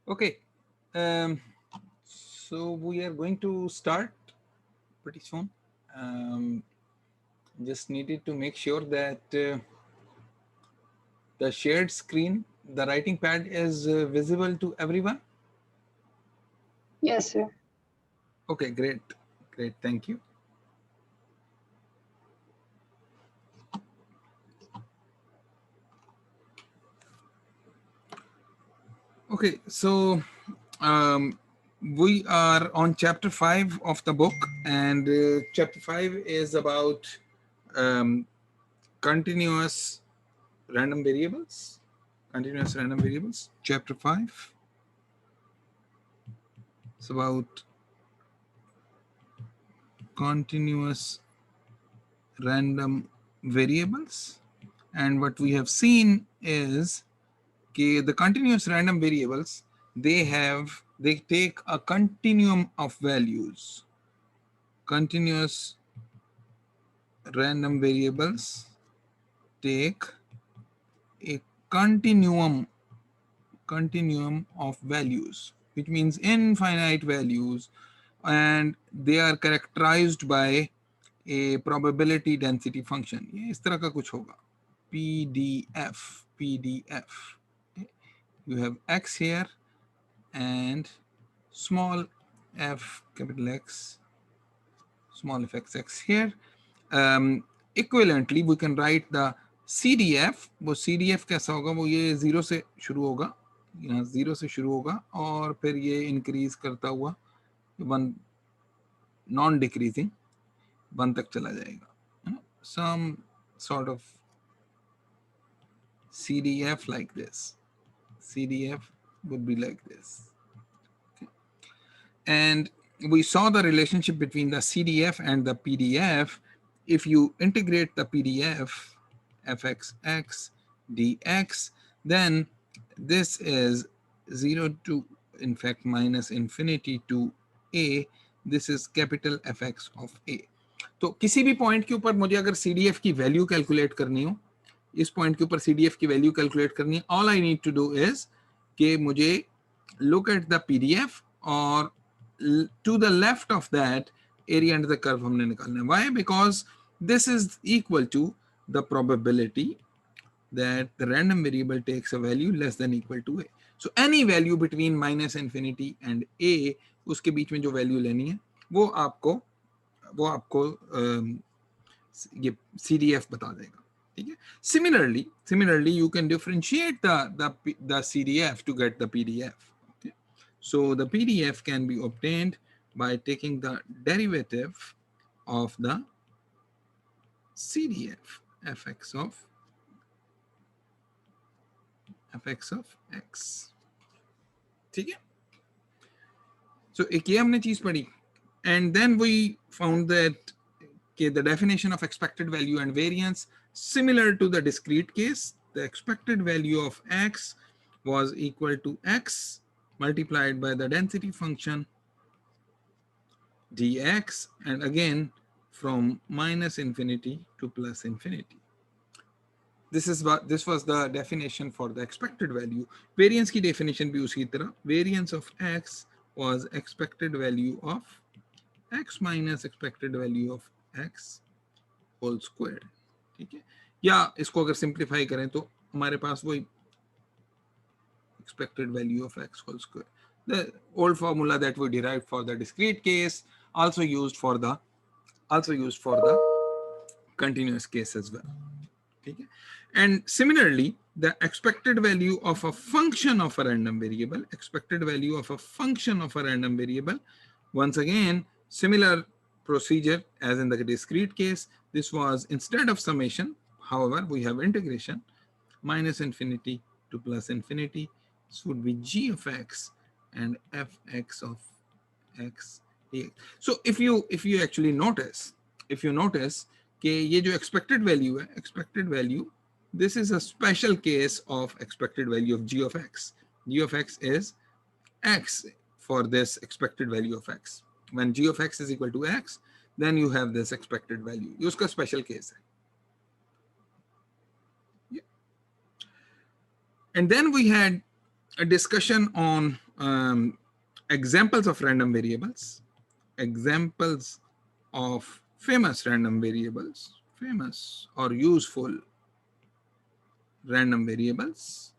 Okay, um, so we are going to start pretty soon. Um, just needed to make sure that the shared screen, the writing pad is visible to everyone. Yes, sir. Okay, great, great, thank you. Okay, so um, we are on chapter 5 of the book, and chapter 5 is about um, continuous random variables. Continuous random variables, chapter 5. It's about continuous random variables. And what we have seen is the continuous random variables, they take a continuum of values. Continuous random variables take a continuum of values, which means infinite values, and they are characterized by a probability density function. ये इस तरह का कुछ होगा. PDF. You have x here and small f capital X, small f x x here. Equivalently, we can write the CDF. वो CDF कैसा होगा? वो ये 0 से शुरू होगा, यहाँ 0 से शुरू होगा और फिर ये इंक्रीज करता हुआ 1 नॉन डिक्रीजिंग 1 तक चला जाएगा, है ना? Some sort of CDF like this. CDF would be like this. Okay. And we saw the relationship between the CDF and the PDF. If you integrate the PDF, fxx dx, then this is 0 to, in fact, minus infinity to a. This is capital Fx of a. तो किसी भी point के ऊपर मुझे अगर CDF की value calculate करनी हो, इस पॉइंट के ऊपर CDF की वैल्यू कैलकुलेट करनी है, all I need to do is कि मुझे look at the PDF और to the left of that area under the curve हमने निकालना है. Why? Because this is equal to the probability that the random variable takes a value less than equal to a. So any value between minus infinity and a, उसके बीच में जो value लेनी है वो आपको ये CDF बता देगा. ठीक है. Similarly, you can differentiate the CDF to get the PDF. Okay. So the PDF can be obtained by taking the derivative of the CDF, fx of x. ठीक है. So एक ये हमने चीज पढ़ी, and then we found that the definition of expected value and variance, similar to the discrete case, the expected value of x was equal to x multiplied by the density function dx, and again from minus infinity to plus infinity. This was the definition for the expected value. Variance की definition भी उसी तरह. Variance of x was expected value of x minus expected value of x whole squared. ठीक है. या इसको अगर simplify करें तो हमारे पास वही expected value of x whole square. The old formula that we derived for the discrete case also used for the continuous case as well. Okay. And similarly, the expected value of a function of a random variable, once again, similar procedure as in the discrete case. This was instead of summation, however, we have integration minus infinity to plus infinity. This would be g of x and fx of x dx. So if you actually notice, कि ये जो expected value है, this is a special case of expected value of g of x. G of x is x for this expected value of x. When g of x is equal to x, then you have this expected value. ये उसका special case है. Yeah. And then we had a discussion on examples of random variables, examples of famous random variables, famous or useful random variables.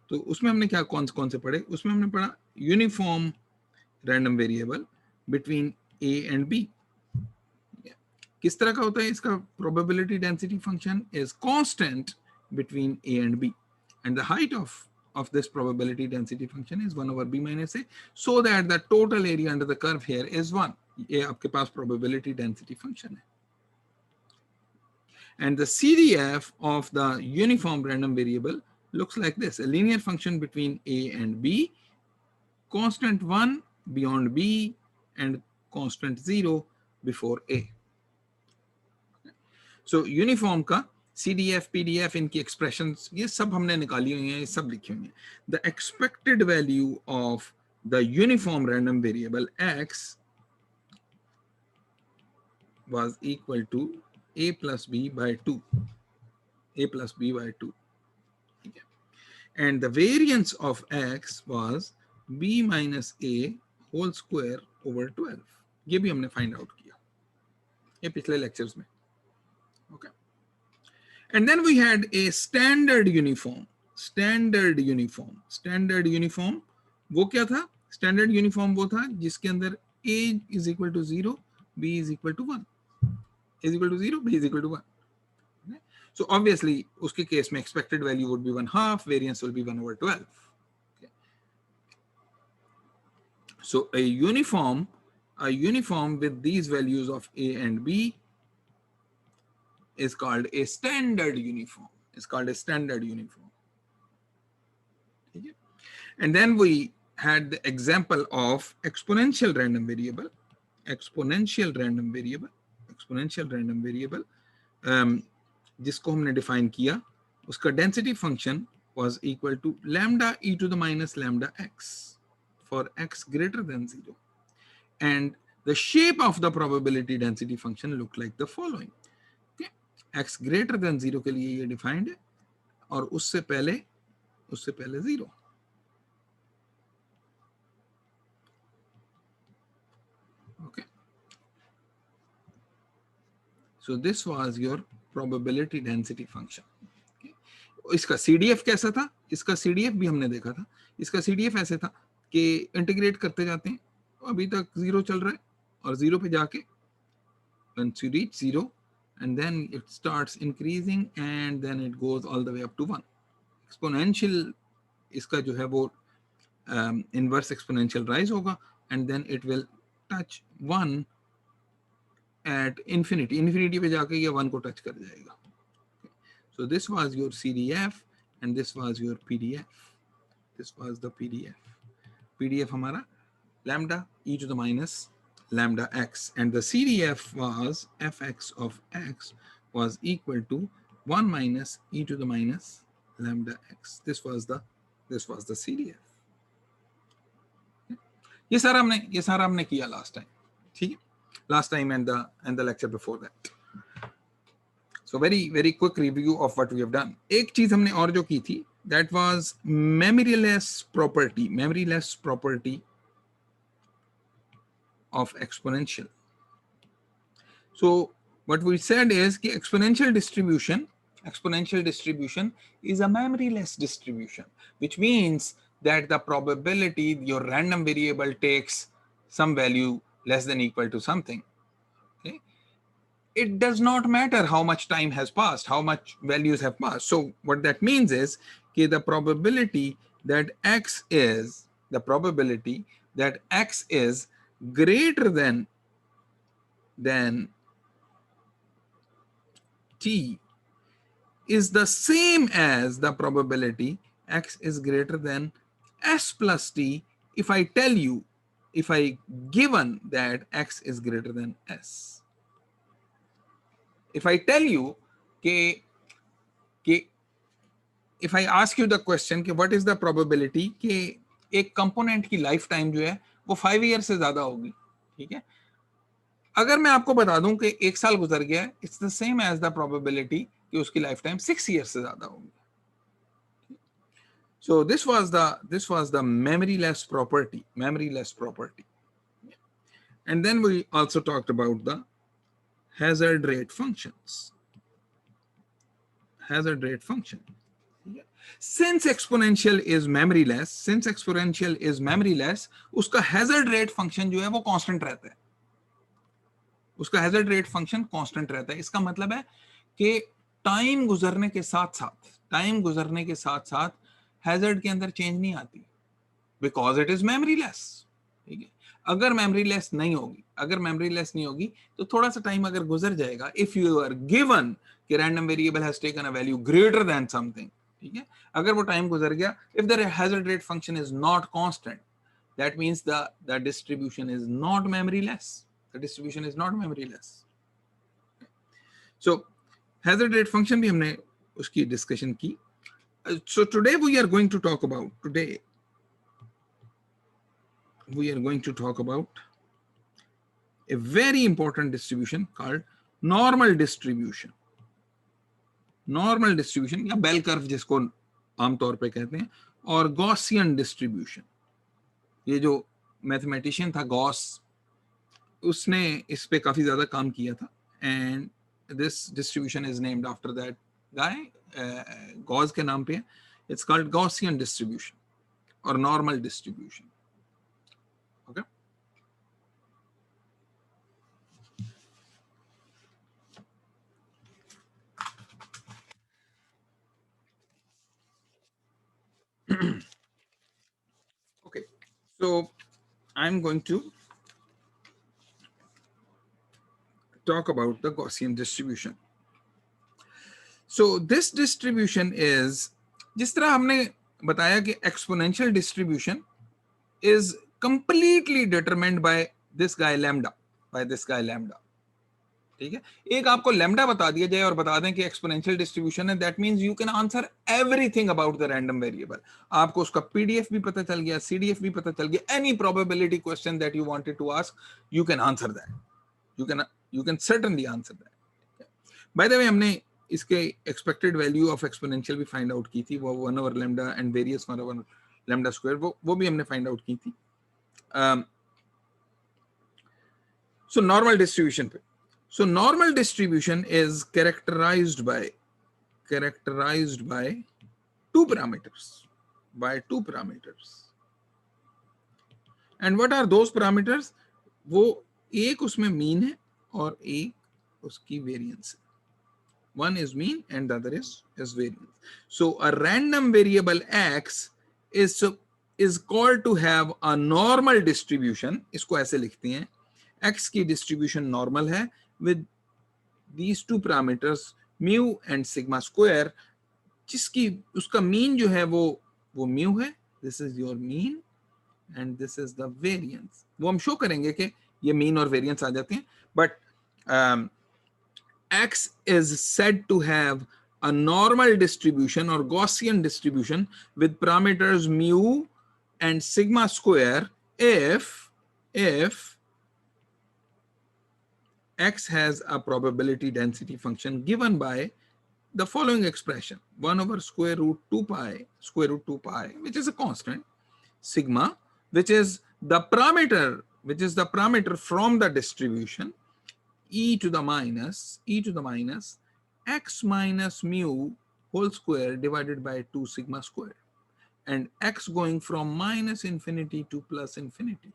तो उसमें हमने क्या कौन से पढ़े? उसमें हमने पढ़ा uniform random variable between a and b. किस तरह का होता है इसका? Probability density function is constant between a and b and the height of this probability density function is 1 over b minus a, so that the total area under the curve here is 1. ये आपके पास probability density function है. And the CDF of the uniform random variable looks like this: a linear function between a and b, constant 1 beyond b and constant 0 before a. So uniform का CDF, PDF, इनकी expressions ये सब हमने निकाली हुई हैं, ये सब लिखी हुई हैं. The expected value of the uniform random variable x was equal to a plus b by 2. A plus b by 2. And the variance of x was b minus a whole square over 12. ये भी हमने find out किया ये पिछले lectures में. Okay. And then we had a standard uniform. Standard uniform वो क्या था? Standard uniform वो था जिसके अंदर a is equal to 0, b is equal to 1. A is equal to 0, b is equal to 1. Okay. So obviously उसके case में expected value would be 1/2, variance will be 1 over 12. Okay. So a uniform with these values of a and b is called a standard uniform. It's called a standard uniform. Okay. And then we had the example of exponential random variable. जिसको हमने define किया, उसका density function was equal to lambda e to the minus lambda x for x greater than 0. And the shape of the probability density function looked like the following. x greater than 0 के लिए ये defined है और उससे पहले 0. Okay. So this was your probability density function. Okay. इसका CDF कैसा था? इसका CDF भी हमने देखा था. इसका CDF ऐसे था कि इंटीग्रेट करते जाते हैं, अभी तक 0 चल रहा है और 0 पे जाके once you reach 0 and then it starts increasing and then it goes all the way up to 1. Exponential इसका जो है वो inverse exponential rise होगा and then it will touch 1 at infinity. Infinity पे जाके ये 1 को touch कर जाएगा. Okay. So this was your CDF and this was your PDF. This was the PDF. PDF हमारा lambda e to the minus lambda x, and the CDF was fx of x was equal to 1 minus e to the minus lambda x. This was the CDF. ये सारा हमने किया last time. ठीक है? Last time and the lecture before that. So very very quick review of what we have done. एक चीज हमने और जो की थी, that was memoryless property of exponential. So what we said is that exponential distribution is a memoryless distribution, which means that the probability your random variable takes some value less than equal to something. Okay? It does not matter how much time has passed, how much values have passed. So what that means is that the probability that x is greater than t is the same as the probability x is greater than s plus t if I given that x is greater than s. If I tell you कि if I ask you the question कि what is the probability कि एक component की life time जो है वो 5 year से ज्यादा होगी, ठीक है, अगर मैं आपको बता दूं कि 1 साल गुजर गया है, it's the same as the probability कि उसकी लाइफ टाइम 6 ईयर से ज्यादा होगी. So this was the memoryless property, and then we also talked about the hazard rate functions. Since exponential is memoryless, उसका hazard rate function जो है वो constant रहता है. उसका hazard rate function constant रहता है. इसका मतलब है कि टाइम गुजरने के साथ hazard के अंदर चेंज नहीं आती, because it is memoryless. ठीक है. अगर memoryless नहीं होगी तो थोड़ा सा टाइम अगर गुजर जाएगा, if you are given कि random variable has taken a value greater than something, ठीक है, अगर वो टाइम गुजर गया, if the hazard rate function is not constant, that means the distribution is not memoryless. So hazard rate function भी हमने उसकी डिस्कशन की. So today we are going to talk about a very important distribution called normal distribution या bell curve जिसको आमतौर पे कहते हैं, और गॉसियन डिस्ट्रीब्यूशन. ये जो मैथमेटिशियन था गॉस, उसने इस पे काफी ज्यादा काम किया था, and this distribution is named after that guy. Gauss के नाम पे. इट्स कॉल्ड गॉसियन डिस्ट्रीब्यूशन और normal distribution. Okay. Okay, so I'm going to talk about the Gaussian distribution. So this distribution is, जिस तरह हमने बताया कि exponential distribution is completely determined by this guy lambda. ठीक है. एक आपको लैम्डा बता दिया जाए और बता दें कि एक्सपोनेंशियल डिस्ट्रीब्यूशन है, that means you can answer everything about the random variable. आपको उसका पीडीएफ भी पता चल गया, सीडीएफ भी पता चल गया, any probability question that you wanted to ask, you can answer that. You can certainly answer that. By the way, हमने इसके एक्सपेक्टेड वैल्यू ऑफ एक्सपोनेंशियल भी फाइंड आउट की थी, वो 1 over lambda and variance 1 over lambda square, वो भी हमने find out की थी. सो नॉर्मल डिस्ट्रीब्यूशन पे. So normal distribution is characterized by two parameters. And what are those parameters? वो एक उसमें mean है और एक उसकी variance है. One is mean and the other is variance. So a random variable x is called to have a normal distribution. इसको ऐसे लिखते हैं, x की distribution normal है with these two parameters mu and sigma square, जिसकी उसका mean जो है वो mu है. This is your mean and this is the variance. वो हम show करेंगे कि ये mean और variance आ जाते हैं, but x is said to have a normal distribution or Gaussian distribution with parameters mu and sigma square if x has a probability density function given by the following expression: 1 over square root 2 pi, which is a constant, sigma, which is the parameter from the distribution, e to the minus x minus mu whole square divided by 2 sigma square, and x going from minus infinity to plus infinity.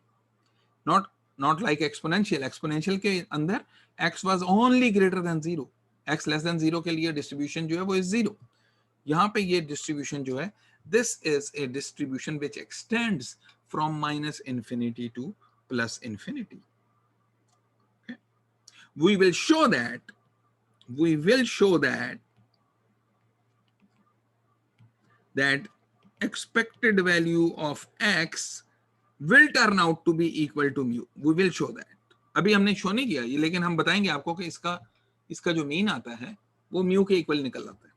Not like exponential के अंदर x was only greater than 0, x less than 0 के लिए distribution जो है वो is 0. यहाँ पे ये distribution जो है, this is a distribution which extends from minus infinity to plus infinity. Okay. We will show that expected value of x will turn out to be equal to mu. We will show that. अभी हमने show नहीं किया ये, लेकिन हम बताएंगे आपको कि इसका जो मीन आता है वो म्यू के इक्वल निकल आता है.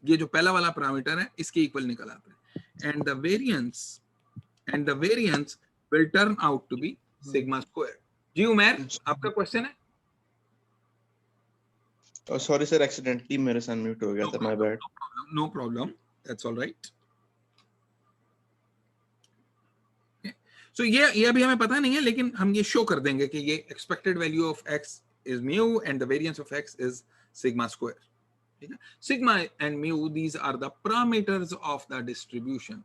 ये जो पहला वाला पैरामीटर है इसके इक्वल निकल आता है. And the variance will turn out to be sigma square. जी उमर, आपका क्वेश्चन है? सॉरी सर, एक्सीडेंटली मेरे से अनम्यूट हो गया था, my bad. No problem, that's all right. सो ये अभी हमें पता नहीं है, लेकिन हम ये शो कर देंगे कि ये expected value of x is mu and the variance of x is sigma square, ठीक है। Sigma and mu, these are the parameters of the distribution,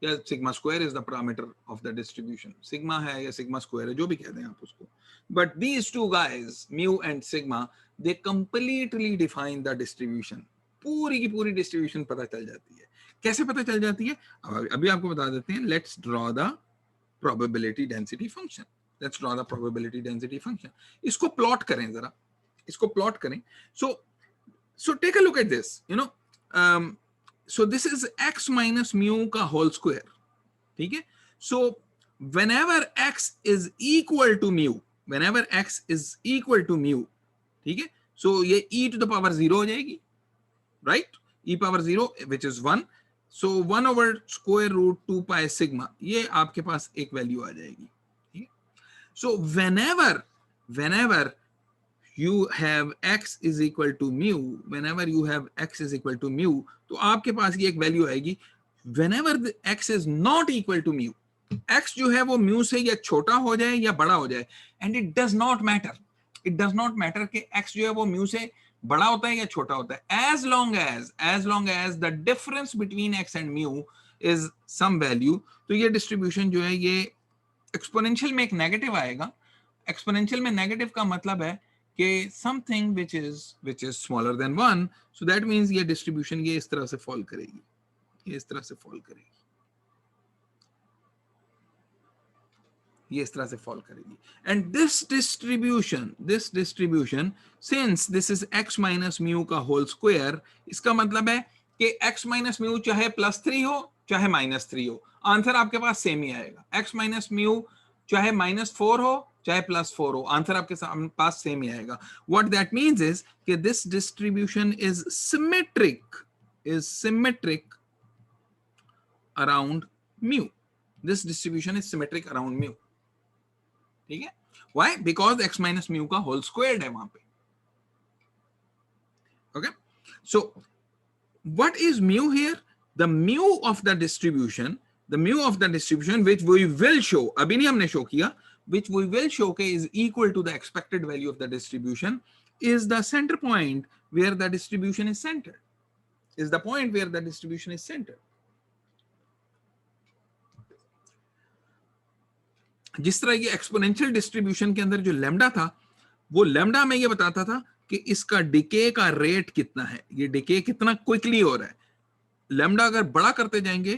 या sigma square is the parameter of the distribution, sigma है या sigma square है, जो भी कह दें आप उसको, but these two guys mu and sigma, they completely define the distribution. पूरी की पूरी डिस्ट्रीब्यूशन पता चल जाती है। कैसे पता चल जाती है अभी आपको बता देते हैं। Let's draw the probability density function. Let's draw the probability density function. इसको प्लॉट करें जरा, इसको प्लॉट करें. So take a look at this. So this is x minus mu का whole square. ठीक है. So whenever x is equal to mu, whenever x is equal to mu, ठीक है. So ये e to the power 0 हो जाएगी, right? e power 0 which is 1. So 1 over square root 2 pi sigma, ये आपके पास एक वैल्यू आ जाएगी, ठीक है। So whenever you have x is equal to mu, whenever you have x is equal to mu, तो आपके पास ये एक वैल्यू आएगी whenever the x is not equal to mu, x जो है वो mu से या छोटा हो जाए या बड़ा हो जाए, and it does not matter कि x जो है वो mu से बड़ा होता है या छोटा होता है, as long as the difference between x and mu is some value, तो ये डिस्ट्रीब्यूशन जो है ये एक्सपोनेंशियल में एक नेगेटिव आएगा। एक्सपोनेंशियल में नेगेटिव का मतलब है कि something which is smaller than 1, so that means ये डिस्ट्रीब्यूशन ये इस तरह से फॉल करेगी, ये इस तरह से फॉल करेगी, ये इस तरह से फॉल करेगी। And this distribution since this is x minus mu का होल स्क्वायर, इसका मतलब है कि x माइनस म्यू चाहे +3 हो चाहे -3 हो, आंसर आपके पास सेम ही आएगा। x माइनस म्यू चाहे -4 हो चाहे +4 हो, आंसर आपके पास सेम ही आएगा। व्हाट दैट मींस इज कि this distribution is symmetric around mu, this distribution is symmetric around mu, ठीक है। Why? Because x minus mu का whole squared है वहां पे, okay? So what is mu here? The mu of the distribution which we will show, अभी नहीं हमने show किया, which we will show is equal to the expected value of the distribution, is the center point where the distribution is centered, जिस तरह ये exponential distribution के अंदर जो लैम्डा था, वो लैम्डा में ये बताता था कि इसका डिके का रेट कितना है, ये डिके कितना क्विकली हो रहा है। लैम्डा अगर बड़ा करते जाएंगे,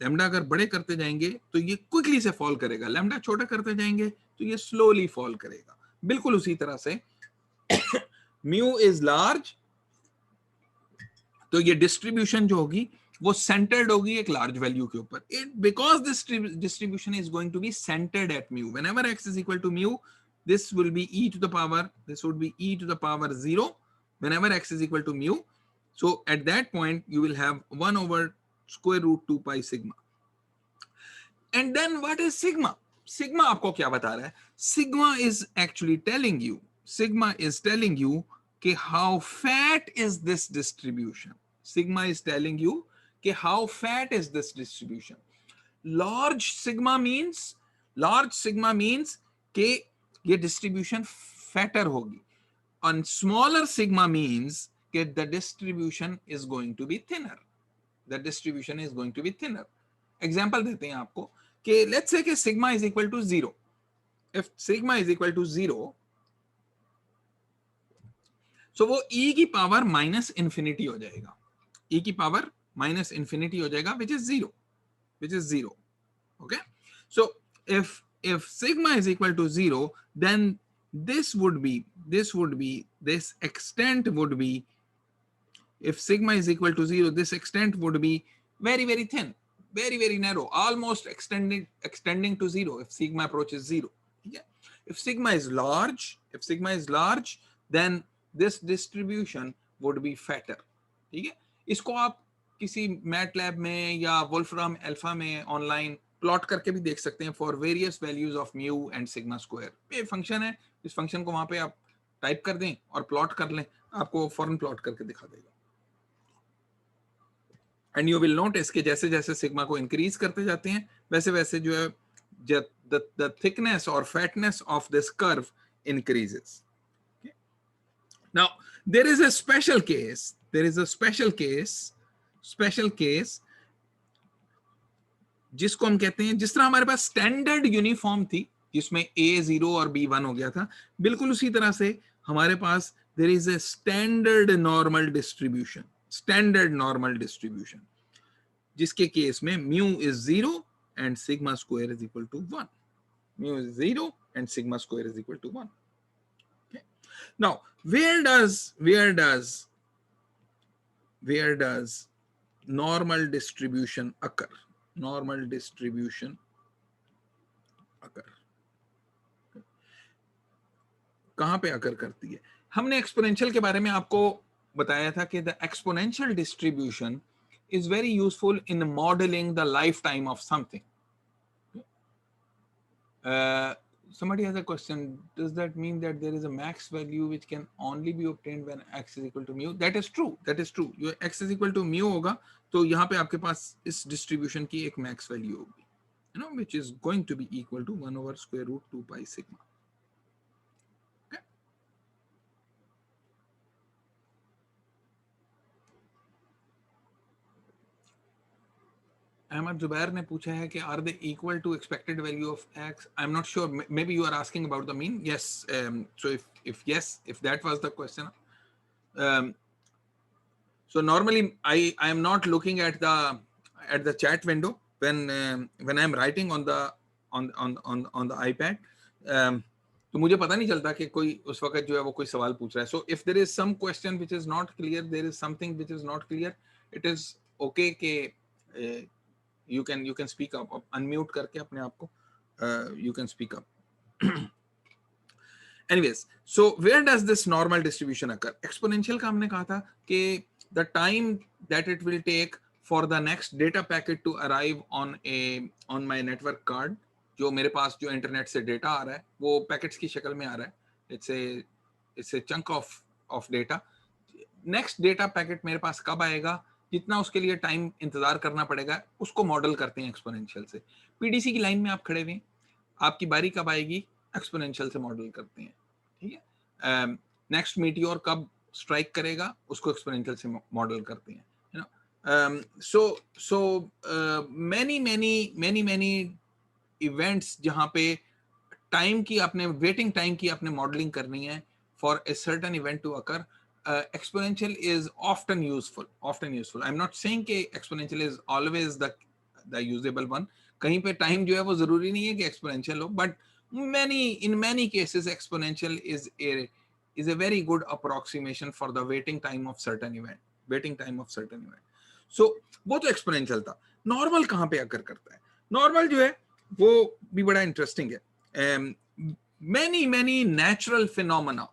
लैम्डा अगर बड़े करते जाएंगे तो ये क्विकली से फॉल करेगा, लैम्डा छोटा करते जाएंगे तो ये स्लोली फॉल करेगा। बिल्कुल उसी तरह से म्यू इज लार्ज, तो ये डिस्ट्रीब्यूशन जो होगी वो सेंटर्ड होगी एक लार्ज वैल्यू के ऊपर। It because this distribution is going to be centred at mu, whenever x is equal to mu, this will be e to the power, this would be e to the power 0 whenever x is equal to mu. So at that point you will have 1 over square root 2 pi sigma. And then what is sigma? Sigma आपको क्या बता रहा है? Sigma is actually telling you कि how fat is this distribution. Sigma is telling you कि how fat is this distribution. Large sigma means कि ये distribution fatter होगी, and smaller sigma means कि the distribution is going to be thinner. Example देते हैं आपको कि let's say कि sigma is equal to 0. If sigma is equal to 0, so वो e की पावर माइनस इंफिनिटी हो जाएगा, e की पावर माइनस इंफिनिटी हो जाएगा, which is 0. Okay, so if sigma is equal to 0, then this extent would be, if sigma is equal to 0, this extent would be very, very thin, very, very narrow, almost extending to 0 if sigma approaches 0. Yeah. If sigma is large, then this distribution would be fatter. ठीक है, इसको आप किसी MATLAB में या Wolfram alpha में online plot करके भी देख सकते हैं for various values of mu and sigma square. ये फंक्शन है, इस फंक्शन को वहां पे आप टाइप कर दें और प्लॉट कर लें, आपको फौरन प्लॉट करके दिखा देगा। एंड यू विल नोटिस कि जैसे जैसे सिग्मा को इंक्रीज करते जाते हैं वैसे वैसे जो है the thickness or fatness of this curve increases. Okay. Now there is a special case. There is a special case जिसको हम कहते हैं, जिस तरह हमारे पास स्टैंडर्ड यूनिफॉर्म थी जिसमें A0 और B1 हो गया था, बिल्कुल उसी तरह से हमारे पास there is a standard normal distribution, जिसके केस में mu is 0 and sigma square is equal to 1. Mu is 0 and sigma square is equal to 1. Okay. Now where does normal distribution occur? Normal distribution occur. कहां पे अकर करती है? हमने exponential के बारे में आपको बताया था कि the exponential distribution is very useful in modeling the lifetime of something. Somebody has a question. Does that mean that there is a max value which can only be obtained when x is equal to mu? That is true. Your x is equal to mu होगा, तो यहाँ पे आपके पास इस distribution की एक max value होगी, which is going to be equal to 1 over square root 2 pi sigma. Ahmad Zubair ने पूछा है कि are they equal to expected value of x? I'm not sure. Maybe you are asking about the mean. Yes. So if that was the question. So normally I am not looking at the chat window when I'm writing on the iPad. तो मुझे पता नहीं चलता कि कोई उस वक्त जो है वो कोई सवाल पूछ रहा है. So if there is some question which is not clear, there is something which is not clear, it is okay कि you can speak up, unmute करके अपने आप को you can speak up. Anyways, so where does this normal distribution occur? Exponential का हमने कहा था कि the time that it will take for the next data packet to arrive on my network card, जो मेरे पास जो इंटरनेट से data आ रहा है वो पैकेट्स की शक्ल में आ रहा है. It's a chunk of data. Next data packet मेरे पास कब आएगा, जितना उसके लिए टाइम इंतजार करना पड़ेगा, उसको मॉडल करते हैं एक्सपोनेंशियल से. पीडीसी की लाइन में आप खड़े हुए, आपकी बारी कब आएगी, एक्सपोनेंशियल से मॉडल करते हैं. ठीक है. नेक्स्ट मीटियोर कब स्ट्राइक करेगा, उसको एक्सपोनेंशियल से मॉडल करते हैं. सो मैनी इवेंट्स जहां पे टाइम की आपने वेटिंग टाइम की आपने मॉडलिंग करनी है for a certain event to occur. Exponential is often useful. I'm not saying कि exponential is always the usable one. कहीं पे टाइम जो है वो जरूरी नहीं है कि exponential हो, but in many cases exponential is a very good approximation for the waiting time of certain event. So वो तो exponential था. Normal कहाँ पे अकर करता है? Normal जो है वो भी बड़ा interesting है. Many natural phenomena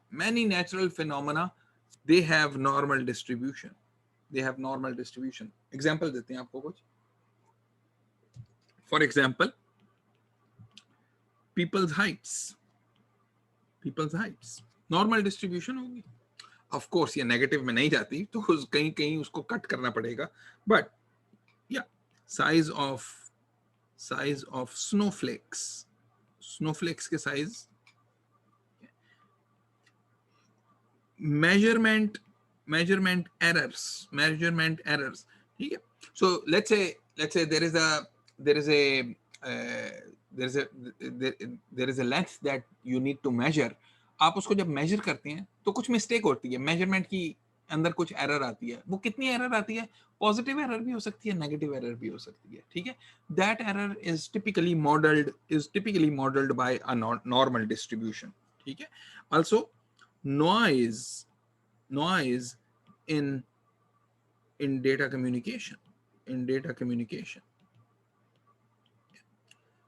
they have normal distribution. Example देते हैं आपको कुछ. For example, people's heights. Normal distribution होगी. Of course ये negative में नहीं जाती, तो कहीं उसको कट करना पड़ेगा. But yeah, size of snowflakes के size. measurement errors. ठीक है. So let's say there is a length that you need to measure. आप उसको जब measure करते हैं तो कुछ mistake होती है, measurement की अंदर कुछ error आती है. वो कितनी error आती है? Positive error भी हो सकती है, negative error भी हो सकती है. ठीक है. That error is typically modeled by a normal distribution. ठीक है. Also noise in data communication.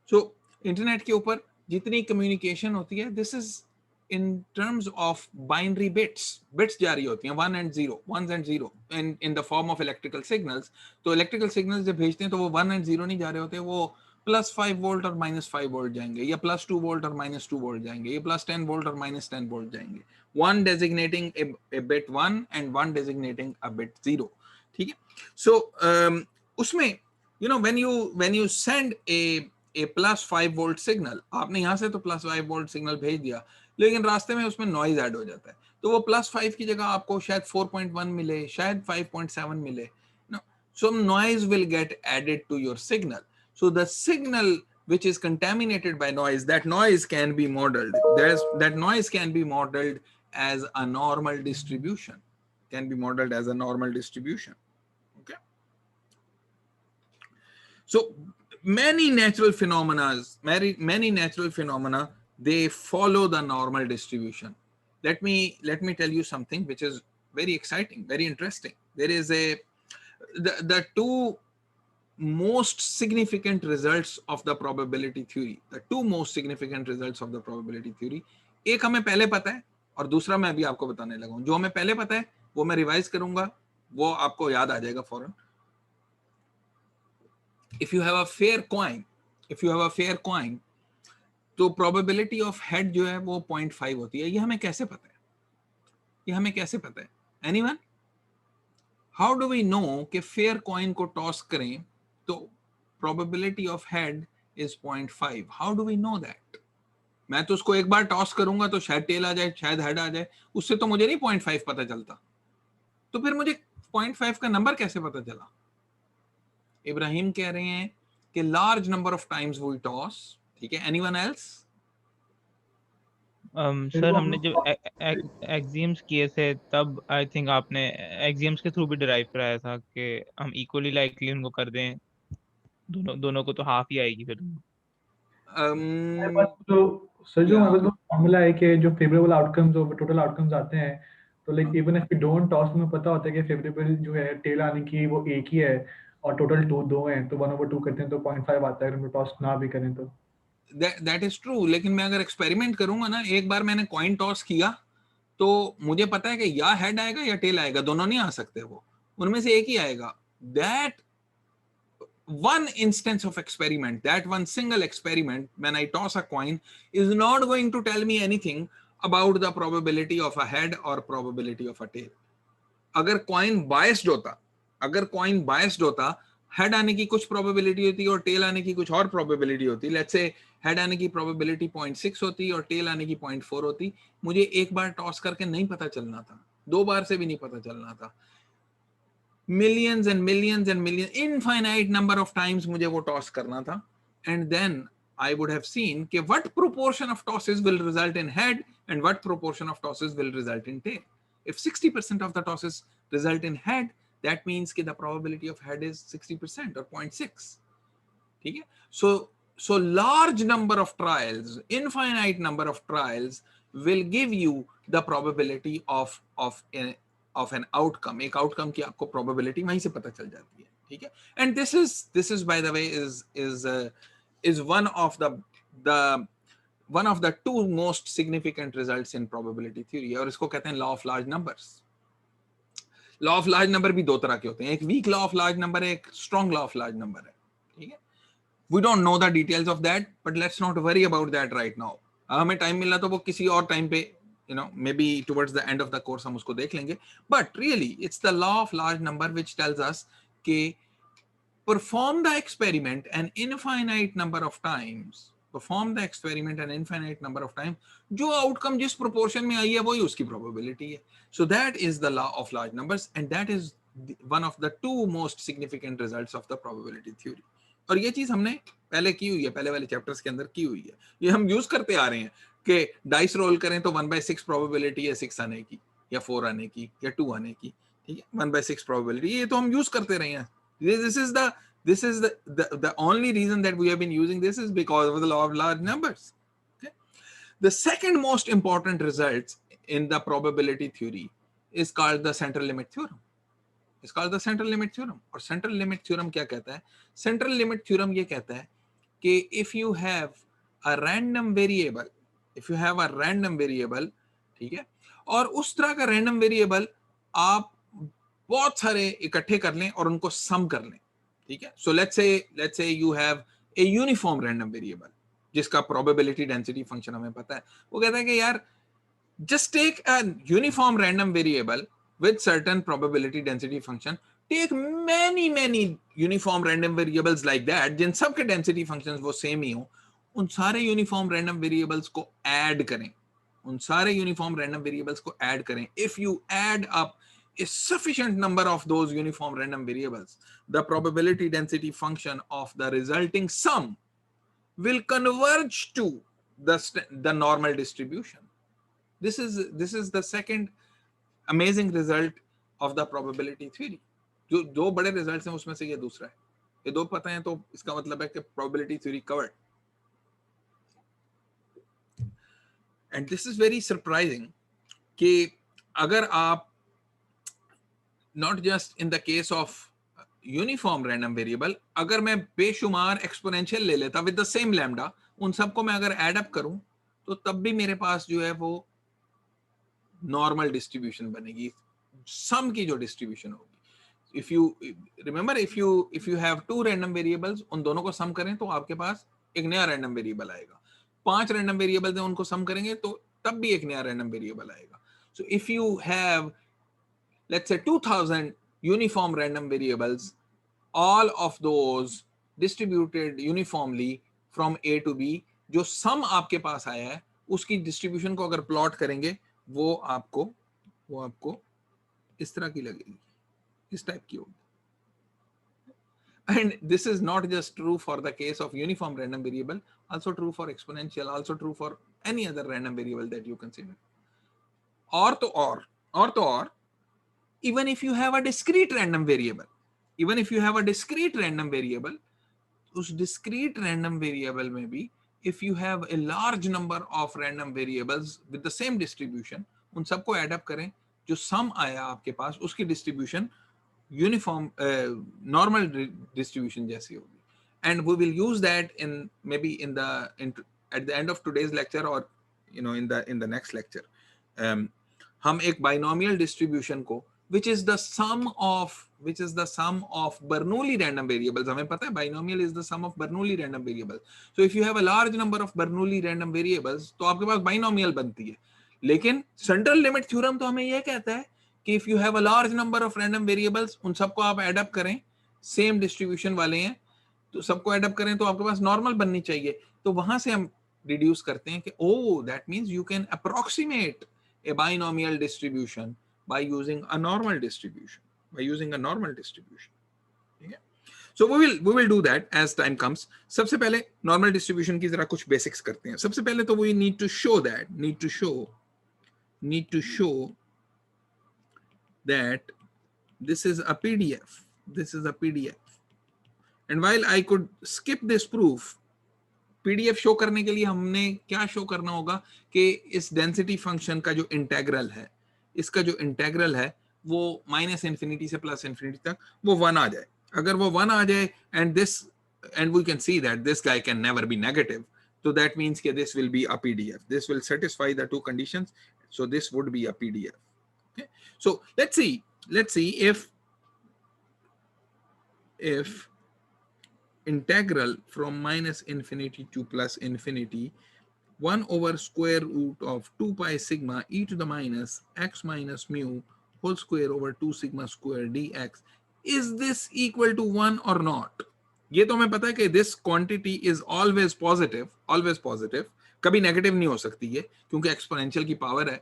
So internet के ऊपर जितनी communication होती है, this is in terms of binary bits जारी होती हैं, 1 and 0, ones and 0 in the form of electrical signals. तो electrical signals जब भेजते हैं तो वो 1 and 0 नहीं जा रहे होते, वो +5 वोल्ट और -5 वोल्ट जाएंगे, या +2 वोल्ट और -2 वोल्ट जाएंगे, या +10 वोल्ट और -10 वोल्ट जाएंगे. One designating a bit 1 and one designating a bit 0. ठीक है. So उसमें when you send A +5 volt signal, आपने यहां से तो +5 वोल्ट सिग्नल भेज दिया, लेकिन रास्ते में उसमें नॉइज ऐड हो जाता है, तो वो +5 की जगह आपको शायद 4.1 मिले, शायद 5.7 मिले. No. So noise will get added to your signal. So the signal which is contaminated by noise, that noise can be modeled. That noise can be modeled as a normal distribution. Can be modeled as a normal distribution. Okay. So many natural phenomena, they follow the normal distribution. Let me tell you something which is very exciting, very interesting. There is the two most significant results of the probability theory. The two most significant results of the probability theory. एक हमें पहले पता है और दूसरा मैं अभी आपको बताने लगा हूं. जो हमें पहले पता है वो मैं रिवाइज करूंगा, वो आपको याद आ जाएगा फौरन. If you have a fair coin, तो probability of head जो है वो 0.5 होती है. ये हमें कैसे पता है? Anyone? How do we know कि fair coin को toss करें तो probability of head is 0.5? How do we know that? मैं तो उसको एक बार टॉस करूंगा तो शायद टेल आ जाए, शायद हेड आ जाए, उससे तो मुझे नहीं 0.5 पता चलता. तो फिर मुझे 0.5 का नंबर कैसे पता चला? इब्राहिम कह रहे हैं कि large number of times we toss. ठीक है, एनीवन एल्स? सर हमने जब एक्सियम्स किए थे तब आई थिंक आपने एक्सियम्स के थ्रू भी डिराइव कराया था कि हम इक्वली लाइकली उनको कर दें, दोनों दोनों को तो हाफ ही आएगी फिर. तो सर जो या हमारे पास फॉर्मूला है कि जो फेवरेबल आउटकम्स और टोटल आउटकम्स आते हैं, तो like even if we don't toss, में पता होता है कि फेवरेबल जो है टेल आने की वो एक ही है और टोटल दो हैं, तो 1/2 करते हैं तो 0.5 आता है अगर हम टॉस ना भी करें तो. That is true. लेकिन मैं अगर एक्सपेरिमेंट करूंगा ना, एक बार मैंने कॉइन टॉस किया तो मुझे पता है कि या हेड आएगा या टेल आएगा, दोनों नहीं आ सकते, वो उनमें से एक ही आएगा. That one instance of experiment, that one single experiment, when I toss a coin, is not going to tell me anything about the probability of a head or probability of a tail. अगर coin biased होता, head आने की कुछ probability होती और tell आने की कुछ और प्रोबेबिलिटी होती. लेट्स से हेड आने की प्रोबेबिलिटी 0.6 होती और टेल आने की 0.4 होती. मुझे एक बार टॉस करके नहीं पता चलना था, 2 बार से भी नहीं पता चलना था. millions and millions and millions, infinite number of times मुझे वो टॉस करना था, and then I would have seen कि what proportion of tosses will result in head and what proportion of tosses will result in tail. If 60% of the tosses result in head, that means कि the probability of head is 60% or 0.6. ठीक है? So large number of trials, infinite number of trials will give you the probability of an outcome. एक outcome की आपको probability वहीं से पता चल जाती है. ठीक है? And this is by the way is one of the two most significant results in probability theory, और इसको कहते हैं law of large numbers. Law of large number भी दो तरह के होते हैं, एक weak law of large number है, एक strong law of large number है. ठीक है, we don't know the details of that, but let's not worry about that right now. हमें टाइम मिला तो वो किसी और टाइम पे, maybe towards the end of the course हम उसको देख लेंगे. But really it's the law of large number which tells us कि perform the experiment an infinite number of times, जो आउटकम जिस प्रोपोर्शन में आई है वही उसकी प्रोबेबिलिटी है. So that is the law of large numbers and that is one of the two most significant results of the probability theory. और ये चीज हमने पहले की हुई है, पहले वाले चैप्टर्स के अंदर की हुई है. ये हम यूज करते आ रहे हैं कि डाइस रोल करें तो 1/6 प्रोबेबिलिटी है 6 आने की या 4 आने की या 2 आने की. ठीक है, 1/6 प्रोबेबिलिटी, ये तो हम यूज करते रहे हैं. This is the only reason that we have been using this is because of the law of large numbers. Okay? The second most important result in the probability theory is called the central limit theorem. It's called the central limit theorem. और central limit theorem क्या कहता है? Central limit theorem ये कहता है कि if you have a random variable, ठीक है, और उस तरह का random variable आप बहुत सारे इकट्ठे कर लें और उनको सम कर लें. ठीक है, so let's say you have a uniform random variable जिसका प्रोबेबिलिटी डेंसिटी फंक्शन हमें पता है. वो कहता है कि यार just take a uniform random variable with certain probability density function, take many uniform random variables like that, जिन सब के डेंसिटी फंक्शंस वो सेम ही हो, उन सारे यूनिफॉर्म रैंडम वेरिएबल्स को ऐड करें, उन सारे यूनिफॉर्म रैंडम वेरिएबल्स को ऐड करें. If you add up a sufficient number of those uniform random variables, the probability density function of the resulting sum will converge to the normal distribution. This is the second amazing result of the probability theory. जो दो बड़े results हैं उसमें से ये दूसरा है. ये दो पता है तो इसका मतलब है कि probability theory covered. And this is very surprising कि अगर आप not just in the case of uniform random variable, अगर मैं बेशुमार एक्सपोनेंशियल ले लेता with the same lambda, उन सबको मैं अगर एड अप करूं तो तब भी मेरे पास जो है वो नॉर्मल डिस्ट्रीब्यूशन बनेगी, सम की जो डिस्ट्रीब्यूशन होगी. If you remember, if you have two random variables, उन दोनों को सम करें तो आपके पास एक नया रैंडम वेरिएबल आएगा. 5 रैंडम वेरिएबल्स हैं, उनको सम करेंगे तो तब भी एक नया रैंडम वेरिएबल आएगा. So if you have let's say 2000 uniform random variables, all of those distributed uniformly from A to B, जो sum आपके पास आया है उसकी डिस्ट्रीब्यूशन को अगर प्लॉट करेंगे वो आपको इस तरह की लगेगी, इस टाइप की होगी. And this is not just true for the case of uniform random variable, also true for exponential, also true for any other random variable that you consider. और तो even if you have a discrete random variable, उस discrete random variable में भी if you have a large number of random variables with the same distribution, उन सबको add up करें, जो sum आया आपके पास उसकी distribution uniform normal distribution जैसी होगी. And we will use that in maybe at the end of today's lecture, or in the next lecture. हम एक binomial distribution को which is the sum of Bernoulli random variables, हमें पता है binomial is the sum of Bernoulli random variables. So if you have a large number of Bernoulli random variables तो आपके पास binomial बनती है. लेकिन central limit theorem तो हमें यह कहता है कि if you have a large number of random variables, उन सबको आप add up करें, same distribution वाले हैं तो सबको add up करें तो आपके पास normal बननी चाहिए. तो वहां से हम deduce करते हैं कि that means you can approximate a binomial distribution by using a normal distribution. Okay? So we will do that as time comes. सबसे पहले normal distribution की जरा कुछ basics करते हैं. सबसे पहले तो we need to show that this is a PDF. And while I could skip this proof, PDF show करने के लिए हमने क्या शो करना होगा कि इस डेंसिटी फंक्शन का जो इंटेग्रल है, इसका जो इंटेग्रल है वो -∞ से +∞ तक वो 1 आ जाए. अगर वो 1 आ जाए and we can see that this guy can never be negative, so that means that this will be a PDF. This will satisfy the two conditions, so this would be a PDF. Okay, so let's see if integral from -∞ to +∞, 1 over square root of 2 pi sigma e to the minus x minus mu whole square over 2 sigma square dx, is this equal to 1 or not? ये तो हमें पता है कि this quantity is always positive, कभी negative नहीं हो सकती है क्योंकि exponential की power है.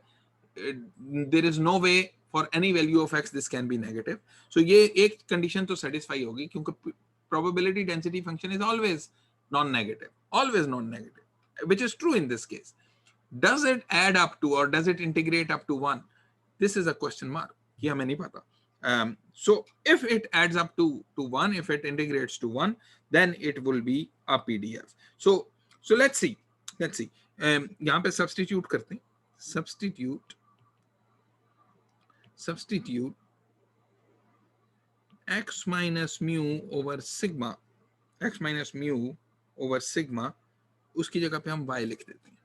There is no way for any value of x this can be negative. So ये एक condition तो satisfy होगी क्योंकि probability density function is always non-negative, which is true in this case. Does it add up to or does it integrate up to 1? This is a question mark. ये हमें नहीं पता. So if it adds up to 1, if it integrates to 1, then it will be a PDF. So let's see. यहाँ पे substitute करते हैं. Substitute x minus mu over sigma, उसकी जगह पे हम y लिख देते हैं.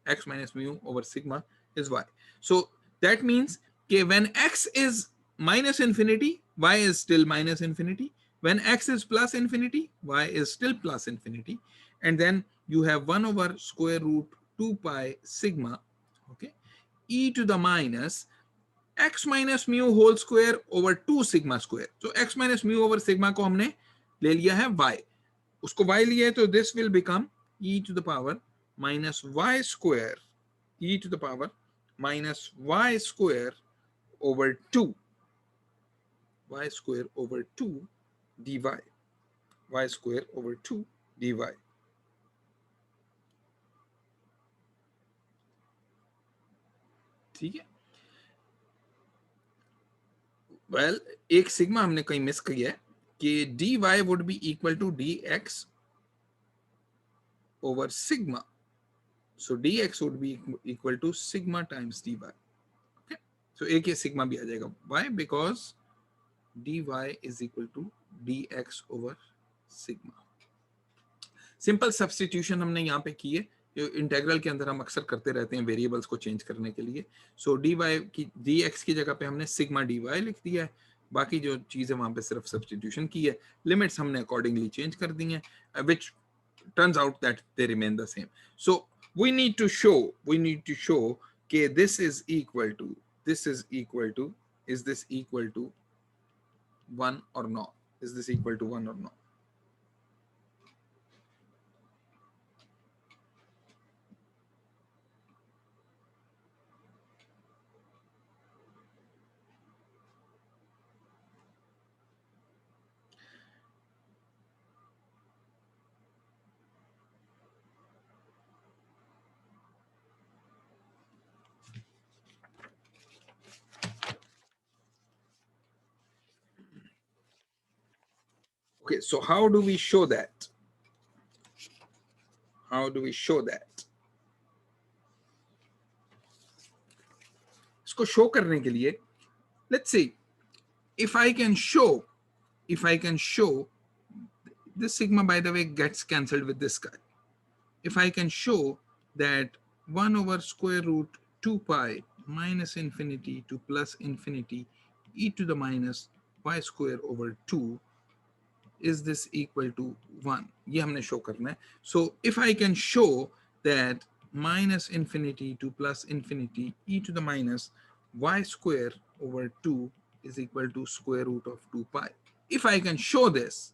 x minus mu over sigma is y. So that means कि when x is -∞, y is still -∞. When x is +∞, y is still +∞. And then you have 1 over square root 2 pi sigma, okay, e to the minus x minus mu whole square over 2 sigma square. So x minus mu over sigma को हमने ले लिया है y, उसको y लिया है, तो this will become e to the power minus y square, e to the power minus y square over 2, y square over 2 dy, y square over 2 dy. ठीक है, वेल एक सिग्मा हमने कहीं मिस किया है कि dy would be equal to dx over sigma. So dx would be equal to sigma times dy. Okay, so एक ये sigma भी आ जाएगा. Why? Because dy is equal to dx over sigma. Simple substitution हमने यहाँ पे की है, integral के अंदर हम अक्सर करते रहते हैं वेरिएबल्स को चेंज करने के लिए. सो dy की dx की जगह पे हमने सिग्मा dy लिख दिया है, बाकी जो चीज़ है वहाँ पे सिर्फ सब्स्टिट्यूशन की है, लिमिट्स हमने अकॉर्डिंगली चेंज कर दी हैं, which turns out that they remain the same. So we need to show कि this is equal to, is this equal to 1 or not? Is this equal to 1 or not? Okay, so how do we show that? How do we show that? इसको show करने के लिए, let's see, if I can show, this sigma by the way gets cancelled with this guy. If I can show that 1 over square root 2 pi minus infinity to plus infinity e to the minus y square over 2, is this equal to 1? ये हमने show करना है. So if I can show that minus infinity to plus infinity e to the minus y square over 2 is equal to square root of 2 pi. If I can show this,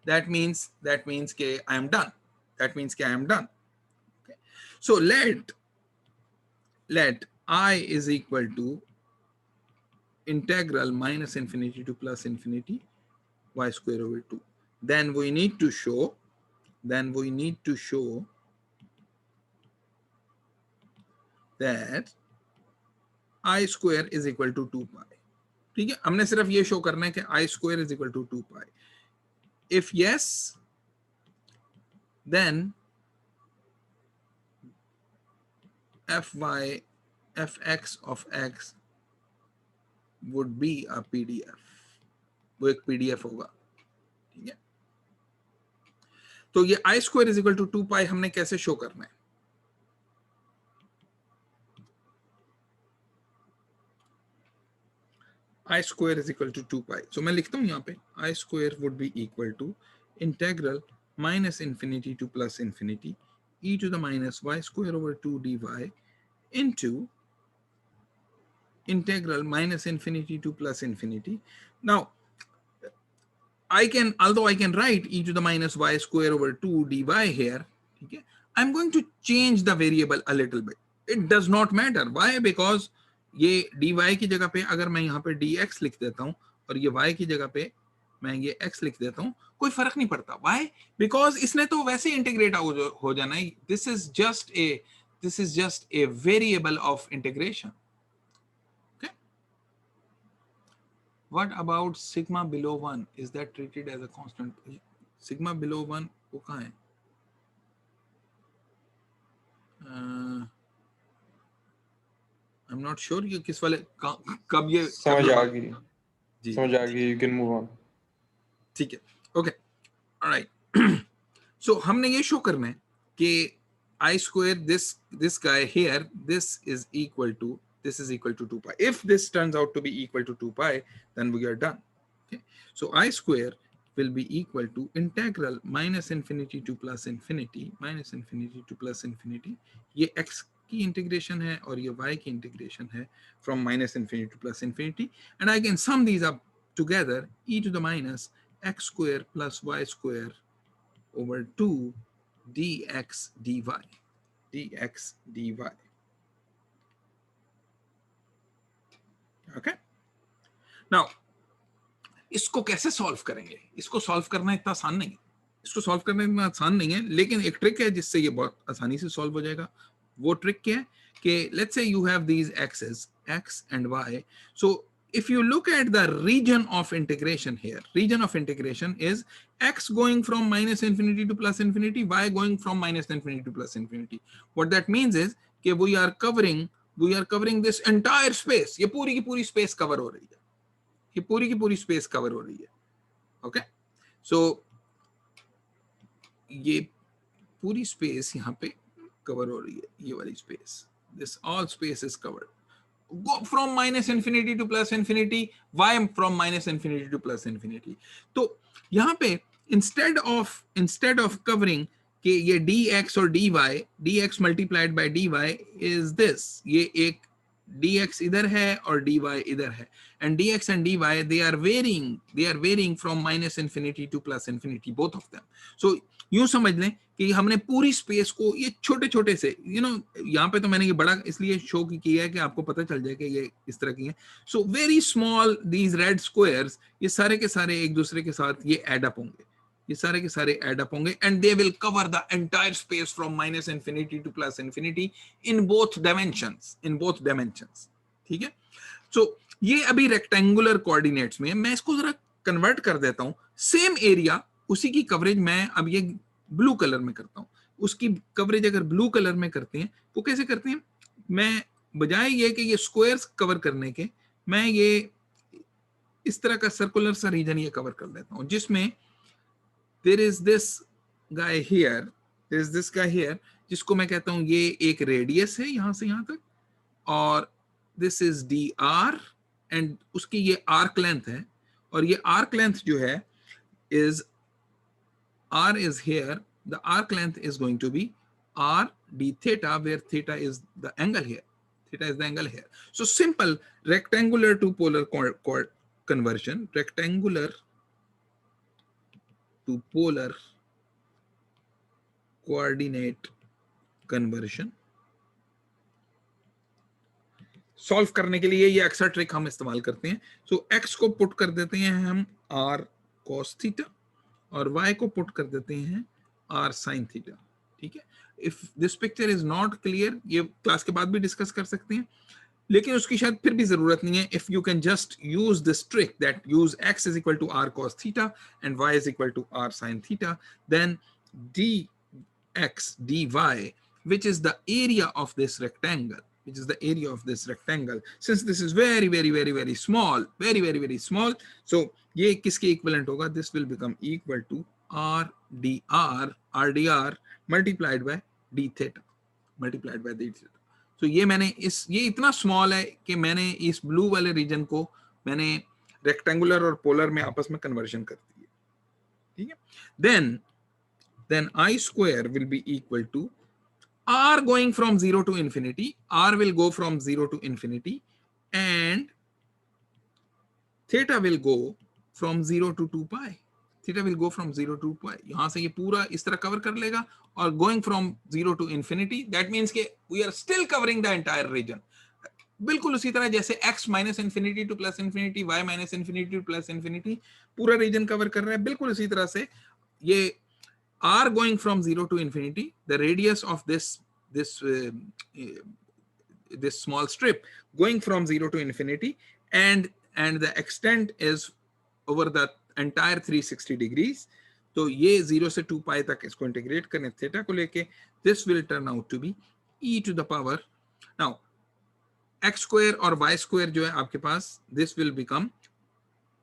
that means that I am done. Okay. So let I is equal to integral minus infinity to plus infinity y square over 2. Then we need to show that I square is equal to 2 pi. ठीक है, हमने सिर्फ ये show करना है कि I square is equal to 2 pi. If yes, then fx of x would be a PDF. वो एक PDF होगा. ठीक है, तो ये I square is equal to 2 pi हमने कैसे शो करना है? I square is equal to 2 pi. So मैं लिखता हूँ यहाँ पे I square would be equal to integral minus infinity to plus infinity e to the minus y square over 2 dy into integral minus infinity to plus infinity. Now although I can write e to the minus y square over 2 dy here, okay, I'm going to change the variable a little bit. It does not matter. Why? Because ये dy की जगह पे अगर मैं यहाँ पे dx लिख देता हूँ और ये y की जगह पे मैं ये x लिख देता हूँ, कोई फर्क नहीं पड़ता. Why? Because इसने तो वैसे इंटीग्रेट हो जाना है. This is just a variable of integration. Okay. What about sigma below 1? Is that treated as a constant? Sigma below 1 वो कहाँ है? I'm not sure ये किस वाले कब ये समझ आ गई. You can move on. ठीक है, okay, all right. So हमने ये शो करना है कि I square this guy here, this is equal to 2 pi. If this turns out to be equal to 2 pi, then we are done. Okay, so I square will be equal to integral minus infinity to plus infinity ये x की integration है और ये y की integration है from minus infinity to plus infinity, and I can sum these up together e to the minus x square plus y square over 2 dx dy, dx dy. Okay, now इसको कैसे solve करेंगे? इसको solve करना इतना आसान नहीं है, इसको सॉल्व करना इतना आसान नहीं है, लेकिन एक ट्रिक है जिससे ये बहुत आसानी से सॉल्व हो जाएगा। वो ट्रिक क्या है कि let's say you have these axes x and y, so if you look at the region of integration here, region of integration is x going from minus infinity to plus infinity, y going from minus infinity to plus infinity. What that means is कि we are covering this entire space, ये पूरी की पूरी space cover हो रही है, ये पूरी की पूरी space cover हो रही है। Okay, so ये पूरी space यहाँ पे cover हो रही है, ये वाली space, this all space is covered. Go from minus infinity to plus infinity, y from minus infinity to plus infinity. तो यहाँ पे instead of covering कि ये dx और dy, dx multiplied by dy is this, ये एक dx इधर है और dy इधर है, and dx and dy they are varying from minus infinity to plus infinity, both of them. So यूं समझ लें कि हमने पूरी स्पेस को ये छोटे छोटे से, यहाँ पे तो मैंने ये बड़ा इसलिए शो किया है कि आपको पता चल जाए कि ये इस तरह की है। So very small these red squares, ये सारे के सारे एक दूसरे के साथ ये एड अप होंगे, ये सारे के सारे एड अप होंगे, and they will cover the entire space from minus infinity to plus infinity in both dimensions. ठीक है, सो ये अभी रेक्टेंगुलर कोऑर्डिनेट्स में, मैं इसको जरा कन्वर्ट कर देता हूं। सेम एरिया, उसी की कवरेज मैं अब ये ब्लू कलर में करता हूं, उसकी कवरेज अगर ब्लू कलर में करते हैं वो कैसे करते हैं, मैं बजाय ये कि ये स्क्वायर्स कवर करने के, मैं ये इस तरह का सर्कुलर सा रीजन ये कवर कर देता हूं, जिसमें there is this guy here, जिसको मैं कहता हूं ये एक रेडियस है यहां से यहां तक, और this is dr, एंड उसकी ये आर्क लेंथ है, और ये आर्क लेंथ जो है is r is here, the arc length is going to be r d theta, where theta is the angle here. So simple rectangular to polar conversion, rectangular to polar coordinate conversion solve करने के लिए ये extra trick हम इस्तेमाल करते हैं। सो x को put कर देते हैं हम r cos थीटा, और y को पुट कर देते हैं r sin थीटा। ठीक है, if this picture is not clear, ये क्लास के बाद भी डिस्कस कर सकते हैं, लेकिन उसकी शायद फिर भी जरूरत नहीं है। If you can just use this trick that use x is equal to r cos theta and y is equal to r sin theta, then dx dy, which is the area of this rectangle, since this is very small, so ये किसके equivalent होगा, this will become equal to rdr multiplied by d theta. So ये मैंने ये इतना small है कि मैंने इस ब्लू वाले रीजन को मैंने रेक्टेंगुलर और पोलर में आपस में कन्वर्जन कर दी है। ठीक है, then I square will be equal to r going from 0 to infinity, r will go from 0 to infinity, and theta will go from 0 to 2 pi. यहाँ से ये पूरा इस तरह कवर कर लेगा, और going from 0 to infinity, that means कि we are still covering the entire region. बिल्कुल उसी तरह जैसे x minus infinity to plus infinity, y minus infinity to plus infinity पूरा रीजन कवर कर रहा है, बिल्कुल उसी तरह से ये r going from 0 to infinity, the radius of this small strip going from 0 to infinity, and the extent is over the entire 360 degrees. तो ये 0 से 2 pi तक इसको इंटीग्रेट करें थीटा को लेके, this will turn out to be e to the power, now x square और y square जो है आपके पास, this will become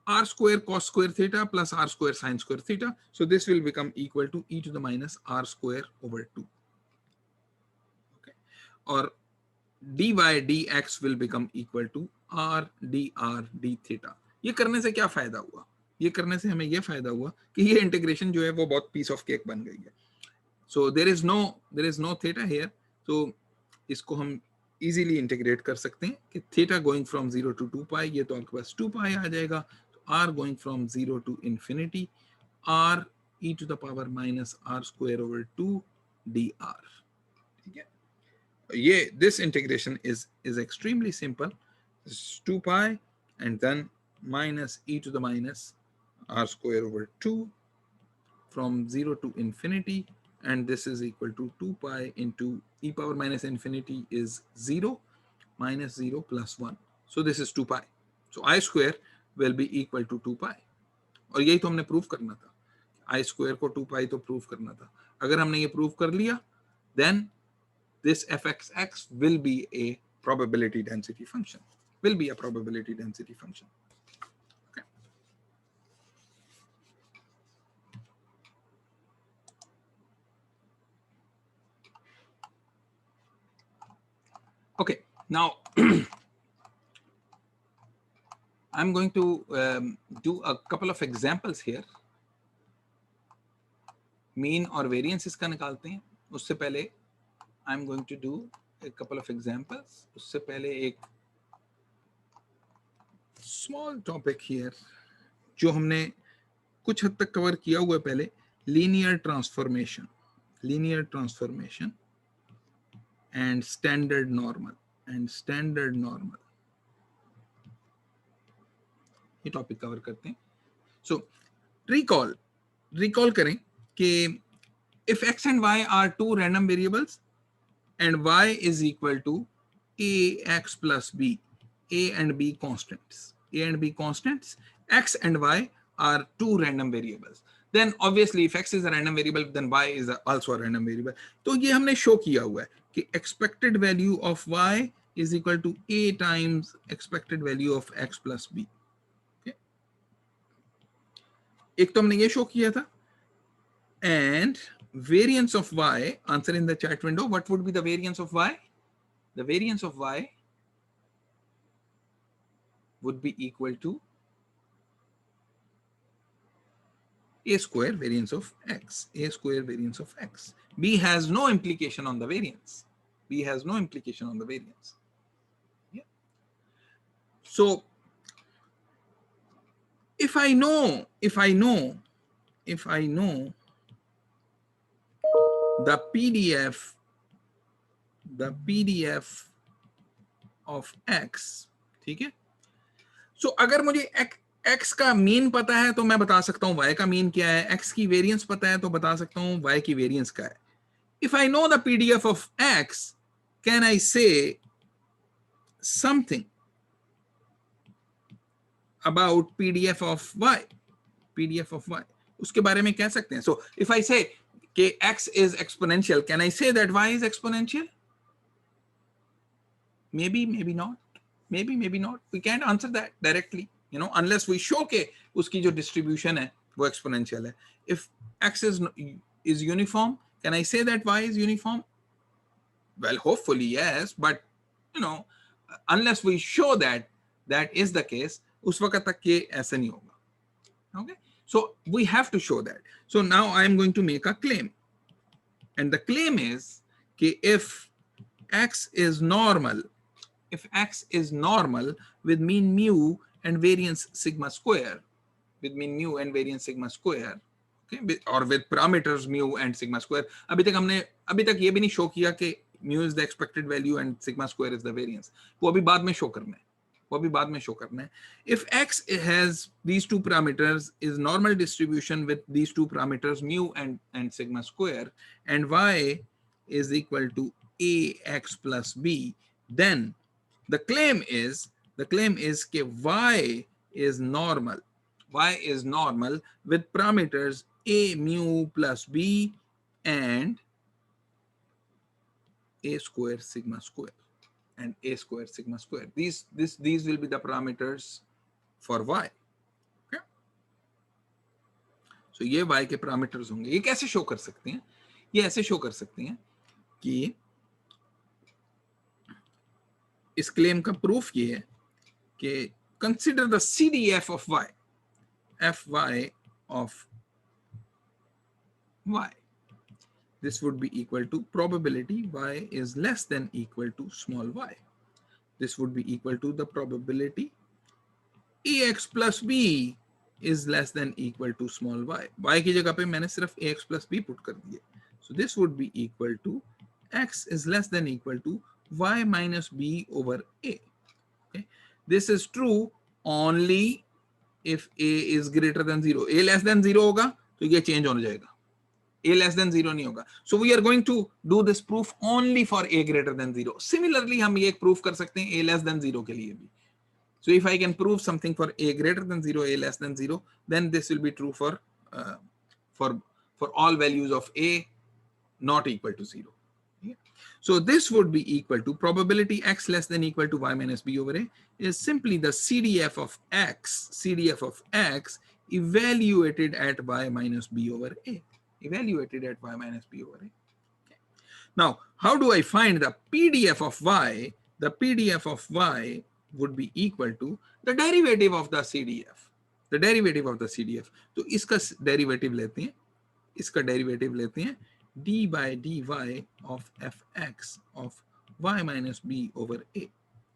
r square cos square theta plus r square sin square theta, so this will become equal to e to the minus r square over 2. Okay, or dy dx will become equal to r dr d theta. ये करने से क्या फायदा हुआ, ये करने से हमें ये फायदा हुआ कि ये इंटीग्रेशन जो है वो बहुत पीस ऑफ केक बन गई है. So there is no theta here, so इसको हम इजीली इंटीग्रेट कर सकते हैं कि थीटा गोइंग फ्रॉम 0 to 2 पाई, ये तो आपके पास 2 पाई आ जाएगा, तो r going from 0 to infinity r e to the power minus r square over 2 dr. ठीक है, ये this integration is extremely simple. It's 2 pi and then minus e to the minus r square over 2 from 0 to infinity, and this is equal to 2 pi into e power minus infinity is 0 minus 0 plus 1. So this is 2 pi. So I square will be equal to 2 pi. और यही तो हमने proof करना था, I square को 2 pi तो proof करना था. अगर हमने ये प्रूफ कर लिया, then this fxx will be a probability density function. Will be a probability density function. Okay. Okay. Now I'm going to do a couple of examples here. Mean और variance इसका निकालते हैं. उससे पहले I'm going to do a couple of examples. उससे पहले एक small topic here जो हमने कुछ हद तक कवर किया हुआ है पहले, linear transformation and standard normal ये टॉपिक कवर करते हैं. So recall करें कि if x and y are two random variables and y is equal to ax plus b, a and b constants, x and y are two random variables, then obviously if x is a random variable then y is also a random variable. तो ये हमने show किया हुआ है कि expected value of y is equal to a times expected value of x plus b. Okay? एक तो हमने ये शो किया था. And variance of y, answer in the chat window, what would be the variance of y? The variance of y would be equal to a square variance of x, b has no implication on the variance, Yeah. So if I know the PDF of x, ठीक है, so अगर मुझे x का mean पता है तो मैं बता सकता हूं y का मीन क्या है, x की वेरिएंस पता है तो बता सकता हूं y की वेरिएंस क्या है. If I know the PDF of x, can I say something about PDF of y? उसके बारे में कह सकते हैं. So if I say कि x is exponential, can I say that y is exponential? Maybe not. We can't answer that directly, unless we show कि उसकी जो distribution है वो exponential है. If x is uniform, can I say that y is uniform? Well, hopefully yes, but unless we show that is the case, उस वक्त तक ये ऐसा नहीं होगा. Okay, so we have to show that. So now I am going to make a claim, and the claim is कि if x is normal with mean mu and variance sigma square, okay, or with parameters mu and sigma square. अभी तक ये भी नहीं show किया कि mu is the expected value and sigma square is the variance. वो अभी बाद में शो करना है. If x has these two parameters, is normal distribution with these two parameters mu and sigma square, and y is equal to ax plus b, then the claim is that y is normal with parameters a mu plus b and a square sigma square These will be the parameters for y. Okay? So ये y के parameters होंगे. ये कैसे show कर सकते हैं? ये ऐसे शो कर सकते हैं कि इस क्लेम का प्रूफ ये है कि consider the CDF of y, fy of y. this would be equal to probability y is less than equal to small y. This would be equal to the probability ax plus b is less than equal to small y. Y की जगह पे मैंने सिर्फ ax plus b put कर दिए. So this would be equal to x is less than equal to y minus b over a. Okay. This is true only if a is greater than 0. A less than 0 होगा तो ये change हो जाएगा. A less than 0 नहीं होगा. So we are going to do this proof only for a greater than 0. Similarly हम ये proof कर सकते हैं a less than 0 के लिए भी. So if I can prove something for a greater than 0, a less than 0, then this will be true for all values of a not equal to 0. Yeah. So this would be equal to probability x less than equal to y minus b over a is simply the CDF of x evaluated at y minus b over a. Evaluated at y minus b over a. Okay. Now, how do I find the PDF of y? The PDF of y would be equal to the derivative of the CDF. The derivative of the CDF. तो इसका derivative लेते हैं. इसका derivative लेते हैं. D by dy of fx of y minus b over a.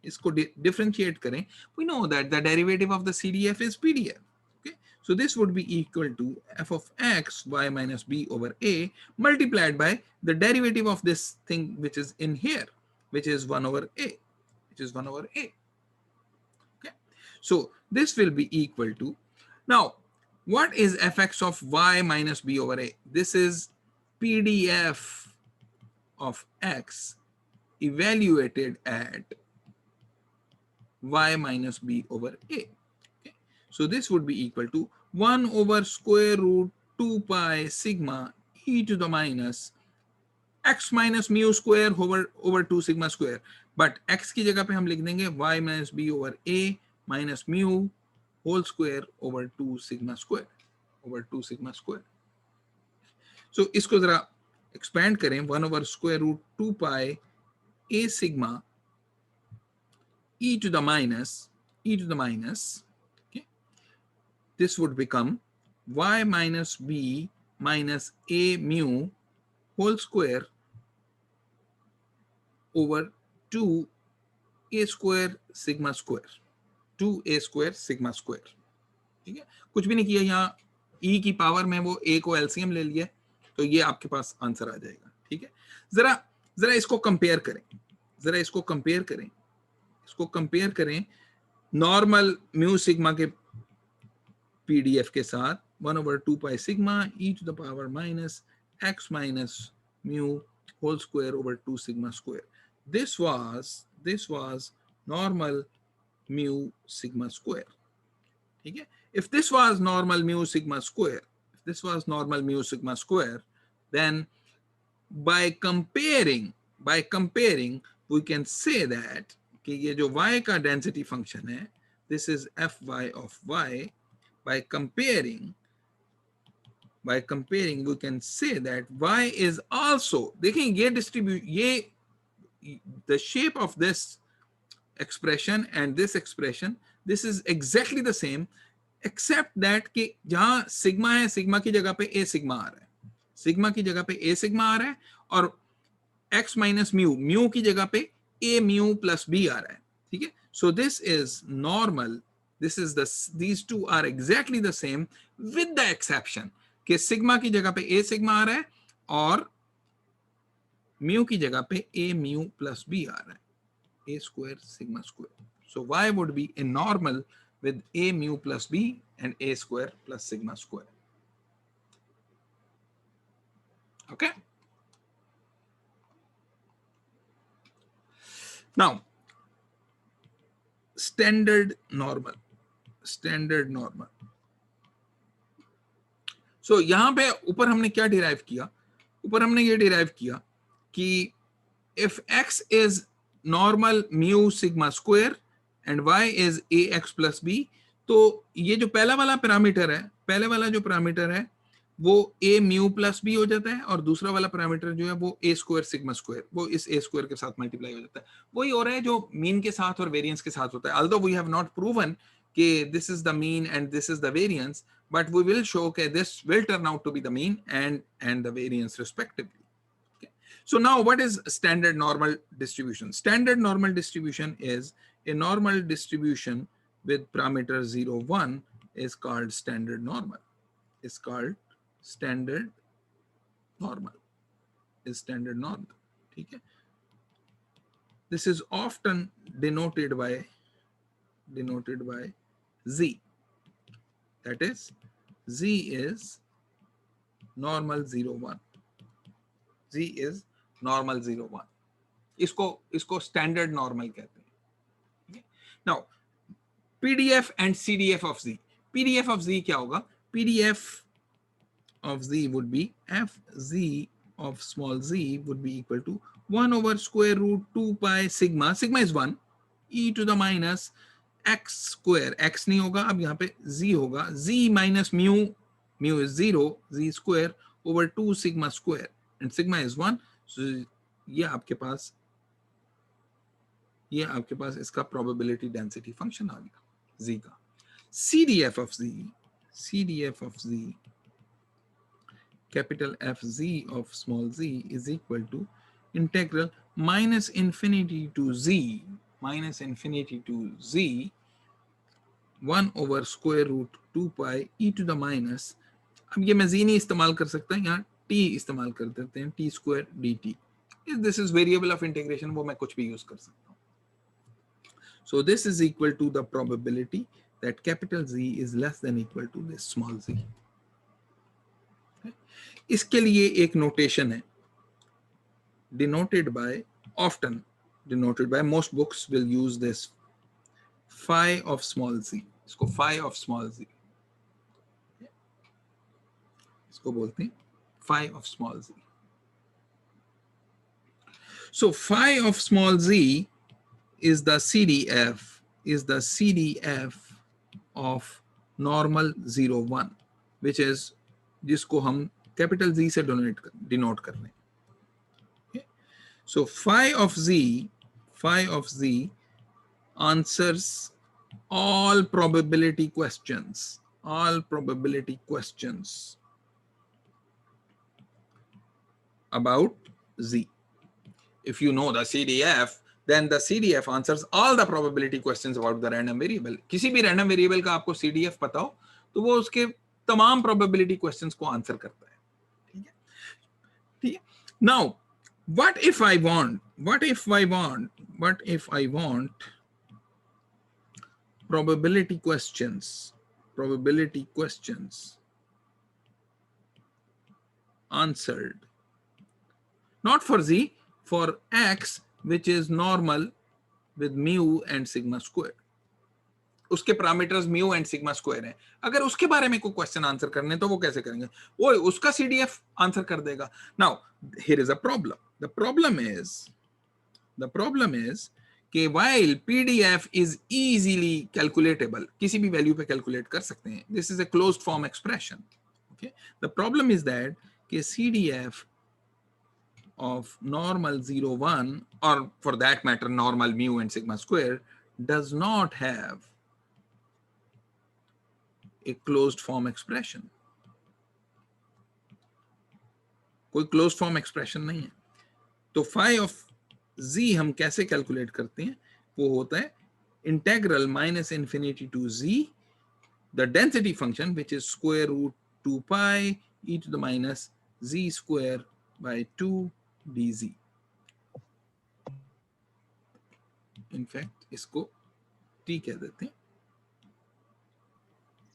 इसको differentiate करें. We know that the derivative of the CDF is PDF. Okay. So this would be equal to f of x y minus b over a multiplied by the derivative of this thing which is in here, which is 1 over a. Which is 1 over a. So this will be equal to, now what is fx of y minus b over a? This is PDF of x evaluated at y minus b over a. Okay. So this would be equal to 1 over square root 2 pi sigma e to the minus x minus mu square over 2 sigma square. But x की जगह पे हम लिख देंगे y minus b over a minus mu whole square over 2 sigma square over 2 sigma square. So इसको जरा expand करें 1 over square root 2 pi a sigma e to the minus okay, this would become y minus b minus a mu whole square over 2 a square sigma square. 2a square sigma square. ठीक है, कुछ भी नहीं किया, यहाँ e की power में वो a को LCM ले लिया तो ये आपके पास आंसर आ जाएगा. ठीक है, जरा इसको कंपेयर करें, नॉर्मल म्यू सिग्मा के PDF के साथ 1 over 2 pi sigma e to the power minus x minus mu whole square over 2 sigma square. This was normal mu sigma square. ठीक है, if this was normal mu sigma square, then by comparing we can say that कि ये जो y का density function है, this is fy of y. By comparing we can say that y is also, देखें ये the shape of this expression and this expression, this is exactly the same except that कि जहां sigma है, sigma की जगह पे a sigma आ रहा है, और x minus mu की जगह पे a mu plus b आ रहा है. ठीक है, so this is normal, these two are exactly the same with the exception कि सिग्मा की जगह पे a sigma आ रहा है और mu की जगह पे a mu plus b आ रहा है, a square sigma square. So y would be a normal with a mu plus b and a square plus sigma square. Okay. Now, standard normal. So यहाँ पे ऊपर हमने क्या derive किया? ऊपर हमने ये derive किया कि if x is normal mu sigma square and y is ax plus b, तो ये जो पहला वाला पैरामीटर है वो a mu plus b हो जाता है और दूसरा वाला पैरामीटर जो है वो a square sigma square, वो इस a square के साथ मल्टीप्लाई हो जाता है. वही हो रहा है जो मीन के साथ और वेरिएंस के साथ होता है. Although we have not proven कि this is the mean and this is the variance, but we will show that this will turn out to be the mean and the variance respectively. So now what is standard normal distribution? Standard normal distribution is a normal distribution with parameter 0, 1 is called standard normal. Is called standard normal. Is standard normal. Okay. This is often denoted by Z. That is, Z is normal 0, 1. Z is normal 0, 1. इसको standard normal कहते हैं. Okay. Now, PDF and CDF of Z. PDF of Z क्या होगा? PDF of Z would be Fz of small z would be equal to 1 over square root 2 pi sigma. Sigma is 1. E to the minus x square. X नहीं होगा, अब यहाँ पे z होगा. Z minus mu. Mu is 0. Z square over 2 sigma square. And sigma is 1. So ये आपके पास इसका probability density function आ गया z का. CDF of z, capital Fz of small z is equal to integral minus infinity to z 1 over square root 2 pi e to the minus. अब ये मैं z नहीं इस्तेमाल कर सकता, यहाँ t इस्तेमाल कर देते हैं, t square dt. This is variable of integration, वो मैं कुछ भी यूज कर सकता हूँ. So this is equal to the probability that capital Z is less than equal to this small z. इसके लिए एक notation है, often denoted by, most books will use this phi of small z. इसको phi of small z, इसको बोलते हैं phi of small z. So phi of small z is the CDF of normal 0, 1, which is जिसको हम capital Z से denote कर रहे हैं. Okay. So phi of Z answers all probability questions about Z. If you know the CDF, then the CDF answers all the probability questions about the random variable. किसी भी random variable का आपको CDF पता हो तो वो उसके तमाम probability questions को answer करता है. ठीक है. Now, what if I want probability questions answered not for Z, for X, which is normal with mu and sigma square. उसके parameters mu and sigma square हैं. अगर उसके बारे में कोई question answer करने तो वो कैसे करेंगे? वो उसका CDF answer कर देगा. Now, here is a problem. The problem is कि while PDF is easily calculatable, किसी भी value पे calculate कर सकते हैं. This is a closed form expression. Okay. The problem is that कि CDF of normal 0, 1, or for that matter normal mu and sigma square, does not have a closed form expression. कोई closed form expression नहीं है. तो phi of z हम कैसे calculate करते हैं? वो होता है integral minus infinity to z, the density function, which is square root 2 pi e to the minus z square by 2 dz. In fact, इसको t कह देते हैं.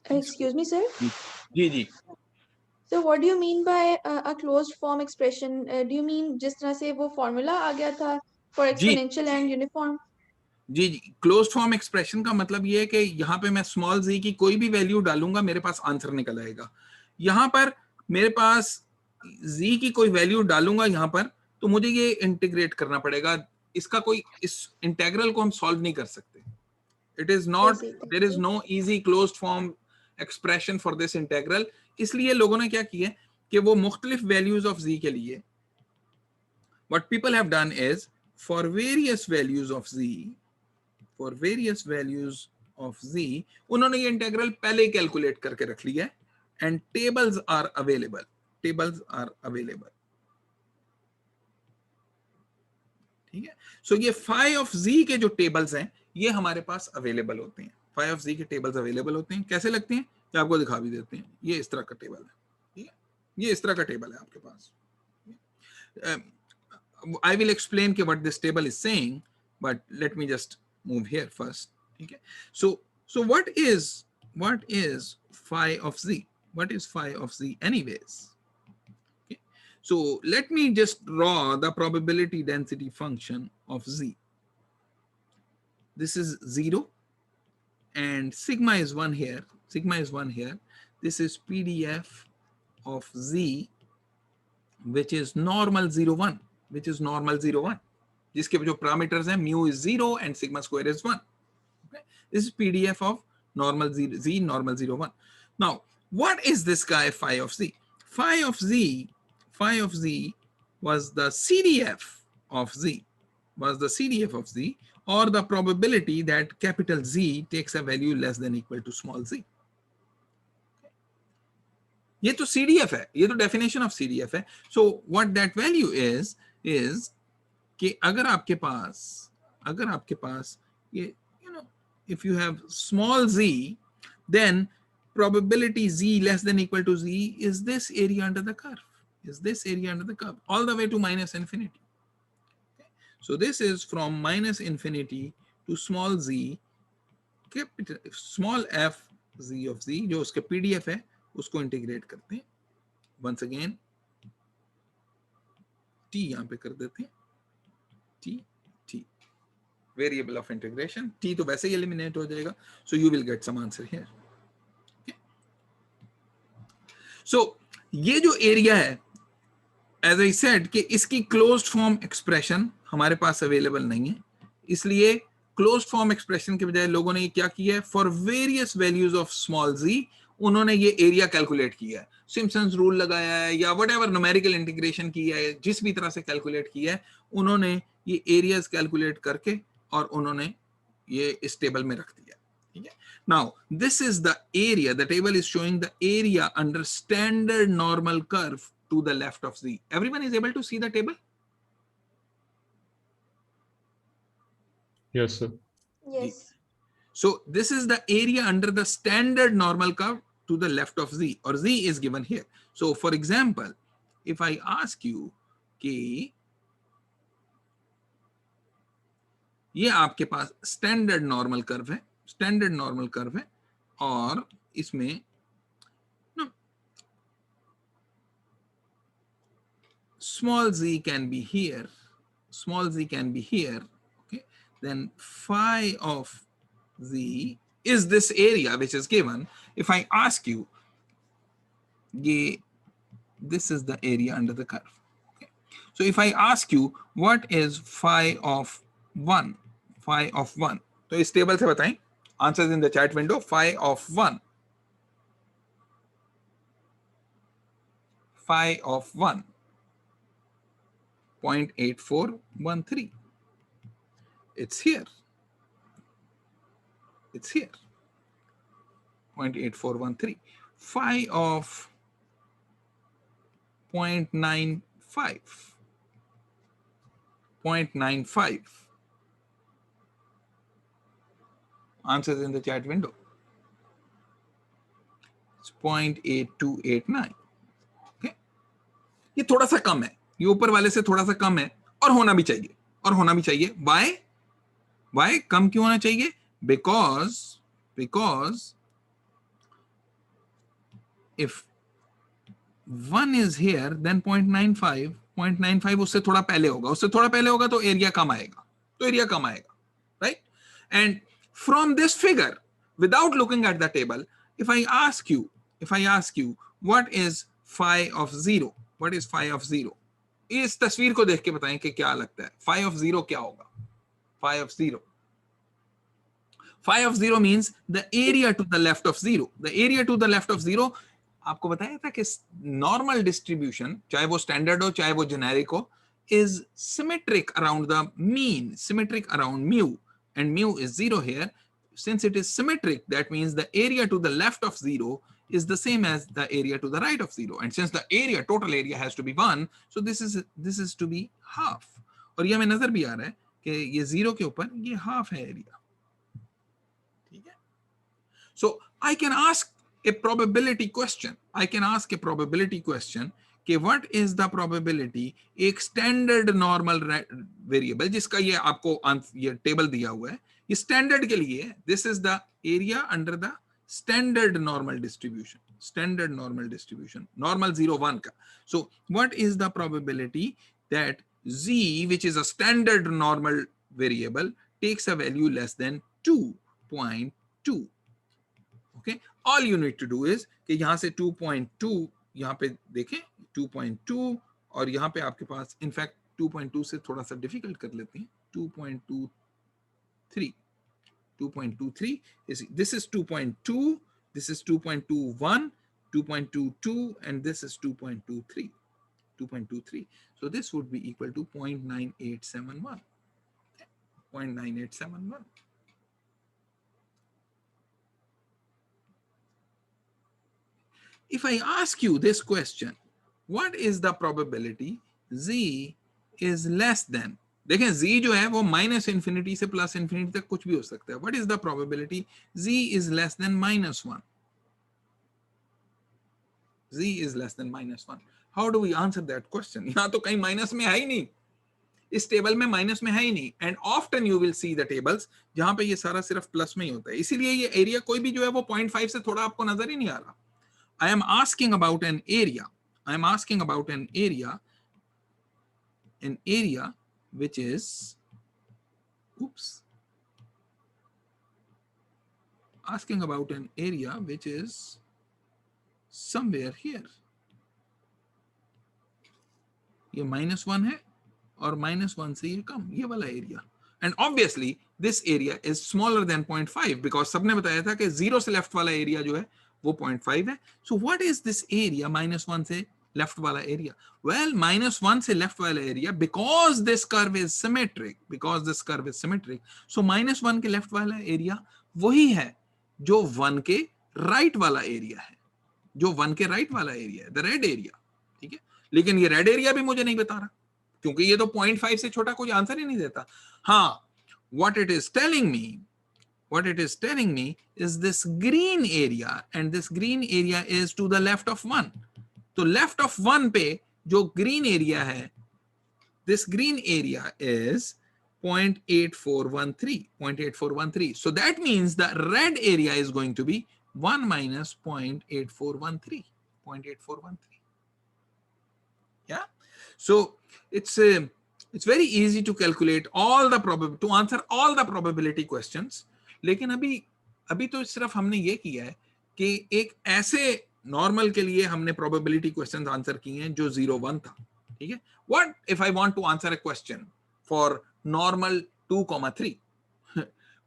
Excuse me, sir. Ji. So what do you mean by a closed form expression? Do you mean जिस तरह से वो formula आ गया था for exponential and uniform? Ji. Closed form expression का मतलब ये है कि यहाँ पे मैं small z की कोई भी वैल्यू डालूंगा मेरे पास आंसर निकल आएगा. यहाँ पर मेरे पास z की कोई वैल्यू डालूंगा यहाँ पर तो मुझे ये इंटीग्रेट करना पड़ेगा. इसका कोई इस इंटीग्रल को हम सॉल्व नहीं कर सकते. It is not, there is no easy closed form expression for this integral. इसलिए लोगों ने क्या किया कि वो मुख्तलिफ values of z के लिए what people have done is for various values of z उन्होंने ये इंटीग्रल पहले ही कैलकुलेट करके रख लिया है and tables are available. ठीक है। सो ये phi of z के जो टेबल्स हैं ये हमारे पास अवेलेबल होते हैं। phi of z के टेबल्स अवेलेबल होते हैं। कैसे लगते हैं कि आपको दिखा भी देते हैं। ये इस तरह का टेबल है, ठीक है, ये इस तरह का टेबल है आपके पास। I will explain what this table is saying, but let me just move here first. Okay. So what is phi of z? What is phi of z anyways? Okay. So let me just draw the probability density function of z. This is 0 and sigma is 1 here. Sigma is 1 here. This is PDF of z, which is normal 0, 1. Which is normal 0, 1, जिसके जो parameters हैं mu is 0 and sigma square is 1. Okay, this is PDF of normal z normal 0, 1. Now, what is this guy phi of z? Phi of z was the CDF of z, or the probability that capital Z takes a value less than equal to small z. ये तो CDF है, ये तो definition of CDF है. So what that value is कि अगर आपके पास ये, you know, if you have small z, then probability z less than equal to z is this area under the curve, all the way to minus infinity. Okay. So this is from minus infinity to small z, capital small f z of z, जो उसके PDF है उसको integrate करते हैं. Once again t यहाँ पे कर देते हैं, t variable of integration, t तो वैसे ही eliminate हो जाएगा, so you will get some answer here. Okay. So ये जो एरिया है, as I said कि इसकी closed form expression हमारे पास available नहीं है, इसलिए closed form expression के बजाय लोगों ने क्या किया है, for various values of small z उन्होंने ये एरिया कैलकुलेट किया है, सिम्पसन्स रूल लगाया है या व्हाटएवर न्यूमेरिकल इंटीग्रेशन किया है, जिस भी तरह से कैलकुलेट किया है उन्होंने ये एरियाज कैलकुलेट करके और उन्होंने ये इस टेबल में रख दिया. ठीक है. Now this is the area, the table is showing the area under standard normal curve to the left of z. Everyone is able to see the table? Yes, sir. Yes. So this is the area under the standard normal curve to the left of z, or z is given here. So for example, if I ask you कि ये आपके पास standard normal curve है, और इसमें small z can be here, okay, then phi of z is this area which is given. If I ask you, this is the area under the curve. Okay. So if I ask you what is phi of 1, तो इस table से बताएं. Answers in the chat window. Phi of 1, 0.8413. It's here. 0.8413. Phi of 0.95. Answers in the chat window. It's 0.8289. Okay. ये थोड़ा सा कम है, ये ऊपर वाले से थोड़ा सा कम है, और होना भी चाहिए. Why कम क्यों होना चाहिए? Because if 1 is here, then 0.95 उससे थोड़ा पहले होगा, तो एरिया कम आएगा, right? And from this figure, without looking at the table, if I ask you what is phi of 0, इस तस्वीर को देख के बताएं कि क्या लगता है phi of 0 क्या होगा. Phi of 0 means the area to the left of 0. आपको बताया था कि नॉर्मल डिस्ट्रीब्यूशन, चाहे वो स्टैंडर्ड हो चाहे वो जेनेरिक हो, is symmetric around the mean, symmetric around mu, and mu is 0 here. Since it is symmetric, that means the area to the left of 0 is the same as the area to the right of 0. And since the total area has to be 1, so this is to be half. और ये हमें नजर भी आ रहा है कि ये 0 के ऊपर ये हाफ है एरिया, ठीक है। So I can ask a probability question. I can ask a probability question कि what is the probability एक standard normal variable जिसका ये आपको ये टेबल दिया हुआ है, ये standard के लिए this is the area under the standard normal distribution, standard normal distribution, normal 0 1 का. So what is the probability that z, which is a standard normal variable, takes a value less than 2.2? Okay, all you need to do is कि यहाँ से 2.2 यहाँ पे देखें 2.2 और यहाँ पे आपके पास इनफैक्ट 2.2 से थोड़ा सा डिफिकल्ट कर लेते हैं 2.23 is this is 2.2, this is 2.21, 2.22 and this is 2.23. So this would be equal to 0.9871. 0.9871. If I ask you this question, what is the probability z is less than, देखें z जो है वो माइनस इंफिनिटी से plus infinity तक कुछ भी हो सकता है. What is the probability z is less than -1? z is less than -1. How do we answer that question? यहाँ तो कहीं माइनस में है ही नहीं, इस टेबल में माइनस में है ही नहीं. And often you will see the tables जहां पे ये सारा सिर्फ प्लस में ही होता है. इसीलिए ये एरिया कोई भी जो है वो 0.5 से थोड़ा आपको नजर ही नहीं आ रहा. I am asking about an area. I am asking about an area which is, asking about an area which is somewhere here. ये -1 है और -1 से ये कम, ये वाला area. And obviously this area is smaller than 0.5 because सबने बताया था कि 0 से लेफ्ट वाला एरिया जो है वो 0.5 है. So what is this area -1 से लेफ्ट वाला एरिया? Well, -1 से लेफ्ट वाला area, because this curve is symmetric, so -1 के लेफ्ट वाला एरिया वही है जो 1 के राइट वाला एरिया है, द रेड एरिया. ठीक है, लेकिन ये रेड एरिया भी मुझे नहीं बता रहा क्योंकि ये तो 0.5 से छोटा कोई आंसर ही नहीं देता. हाँ, what it is telling me is this green area, and this green area is to the left of 1. तो left of 1 पे जो green area है, this green area is 0.8413. So that means the red area is going to be 1 minus 0.8413. Yeah. So it's very easy to calculate all the to answer all the probability questions. लेकिन अभी तो सिर्फ हमने ये किया है कि एक ऐसे नॉर्मल के लिए हमने प्रोबेबिलिटी क्वेश्चंस आंसर किए हैं जो 0-1 था. ठीक है. What if I want to answer a question for normal 2,3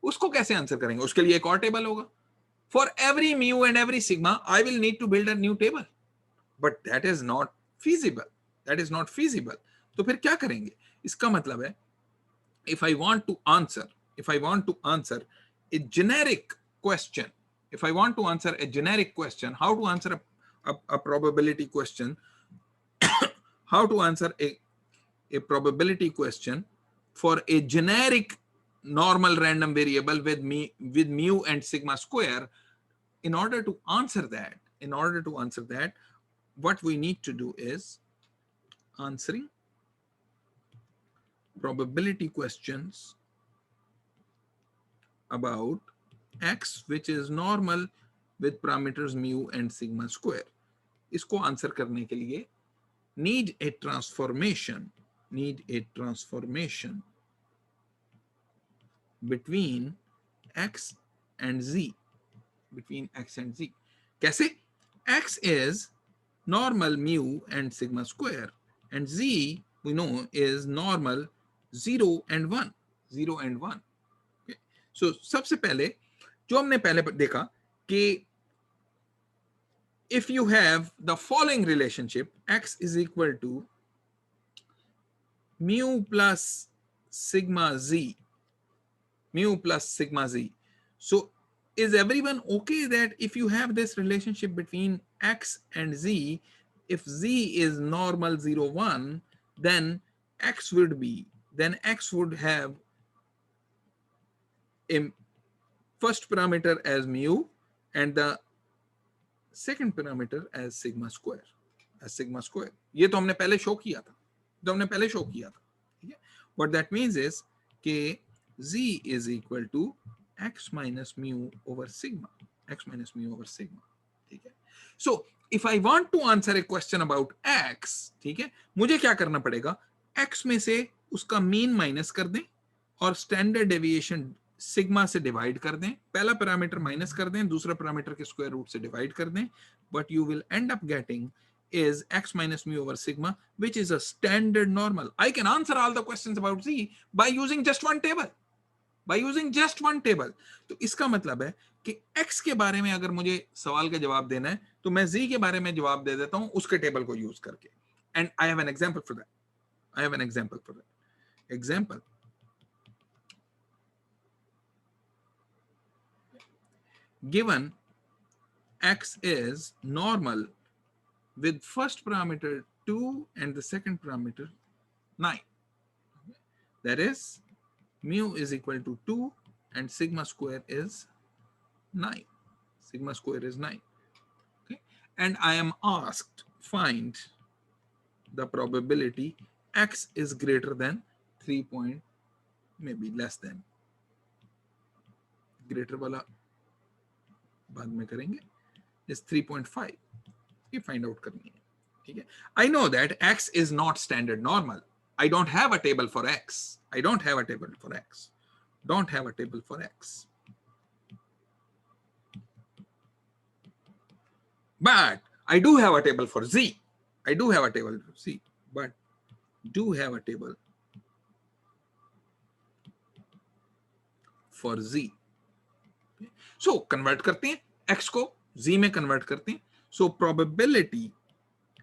उसको कैसे आंसर करेंगे? उसके लिए एक और टेबल होगा. For every mu and every sigma I will need to build a new table, but that is not feasible. तो फिर क्या करेंगे? इसका मतलब है if I want to answer a generic question, how to answer a probability question, how to answer a probability question for a generic normal random variable with mu and sigma square. In order to answer that, what we need to do is answering probability questions about x which is normal with parameters mu and sigma square. इसको answer करने के लिए need a transformation between x and z. कैसे? x is normal mu and sigma square, and z we know is normal 0 and 1. Okay. So सबसे पहले जो हमने पहले देखा कि if you have the following relationship, x is equal to mu plus sigma z. So is everyone okay that if you have this relationship between x and z, if z is normal 0, 1, then x would be then X would have a first parameter as mu and the second parameter as sigma square. ये तो हमने पहले show किया था, ठीक है? What that means is कि Z is equal to X minus mu over sigma, ठीक है? So if I want to answer a question about X, ठीक है, मुझे क्या करना पड़ेगा? X में से उसका मीन माइनस कर दें और स्टैंडर्ड डेविएशन सिग्मा से डिवाइड कर दें, पहला पैरामीटर माइनस कर दें, दूसरा पैरामीटर के स्क्वायर रूट से डिवाइड कर दें, but you will end up getting is X minus mu over sigma, which is a standard normal. I can answer all the questions about Z by using just one table. तो इसका मतलब है कि X के बारे में अगर मुझे सवाल का जवाब देना है तो मैं Z के बारे में जवाब दे देता हूं उसके टेबल को यूज करके. And I have an example for that. Example. Given X is normal with first parameter 2 and the second parameter 9. That is, mu is equal to 2 and sigma square is 9. Okay? And I am asked find the probability X is greater than 3 point, maybe less than. Greater वाला बाद में करेंगे, is 3.5. ये find out करनी है, ठीक है? I know that X is not standard normal. I don't have a table for X. But I do have a table for Z. But do have a table for Z. So convert करते हैं X को Z में convert करते हैं. So probability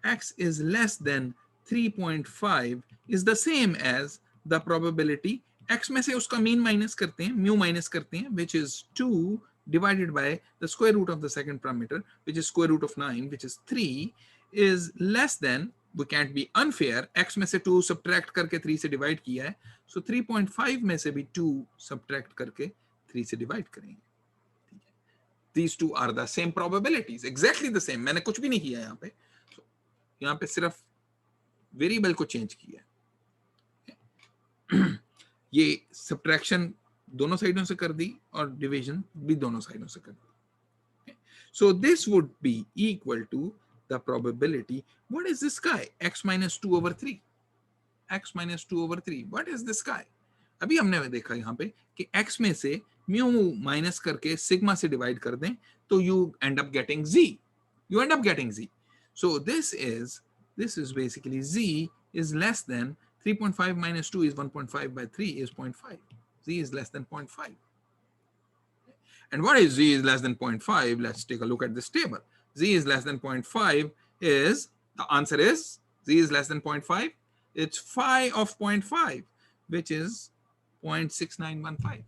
X is less than 3.5 is the same as the probability X में से उसका mean minus करते हैं, mu minus करते हैं, which is 2 divided by the square root of the second parameter, which is square root of 9, which is 3, is less than, we can't be unfair, X में से 2 subtract करके 3 से divide किया है, so 3.5 में से भी 2 subtract करके 3 से divide करेंगे. These two are the same probabilities, exactly the same. मैंने कुछ भी नहीं किया यहाँ पे, so, यहाँ पे सिर्फ वेरिएबल को चेंज किया है. ये सब्ट्रैक्शन दोनों साइडों से कर दी और डिवीजन भी दोनों साइडों से कर दी. So this would be equal to the probability. What is this guy? X minus 2 over 3. What is this guy? अभी हमने देखा यहाँ पे कि X में से म्यू माइनस करके सिग्मा से डिवाइड कर दें तो you end up getting Z. So this is basically Z is less than 3.5 minus 2 is 1.5 by 3 is 0.5. Z is less than 0.5. And what is Z is less than 0.5? Let's take a look at this table. Z is less than 0.5 is, the answer is Z is less than 0.5. It's phi of 0.5, which is 0.6915.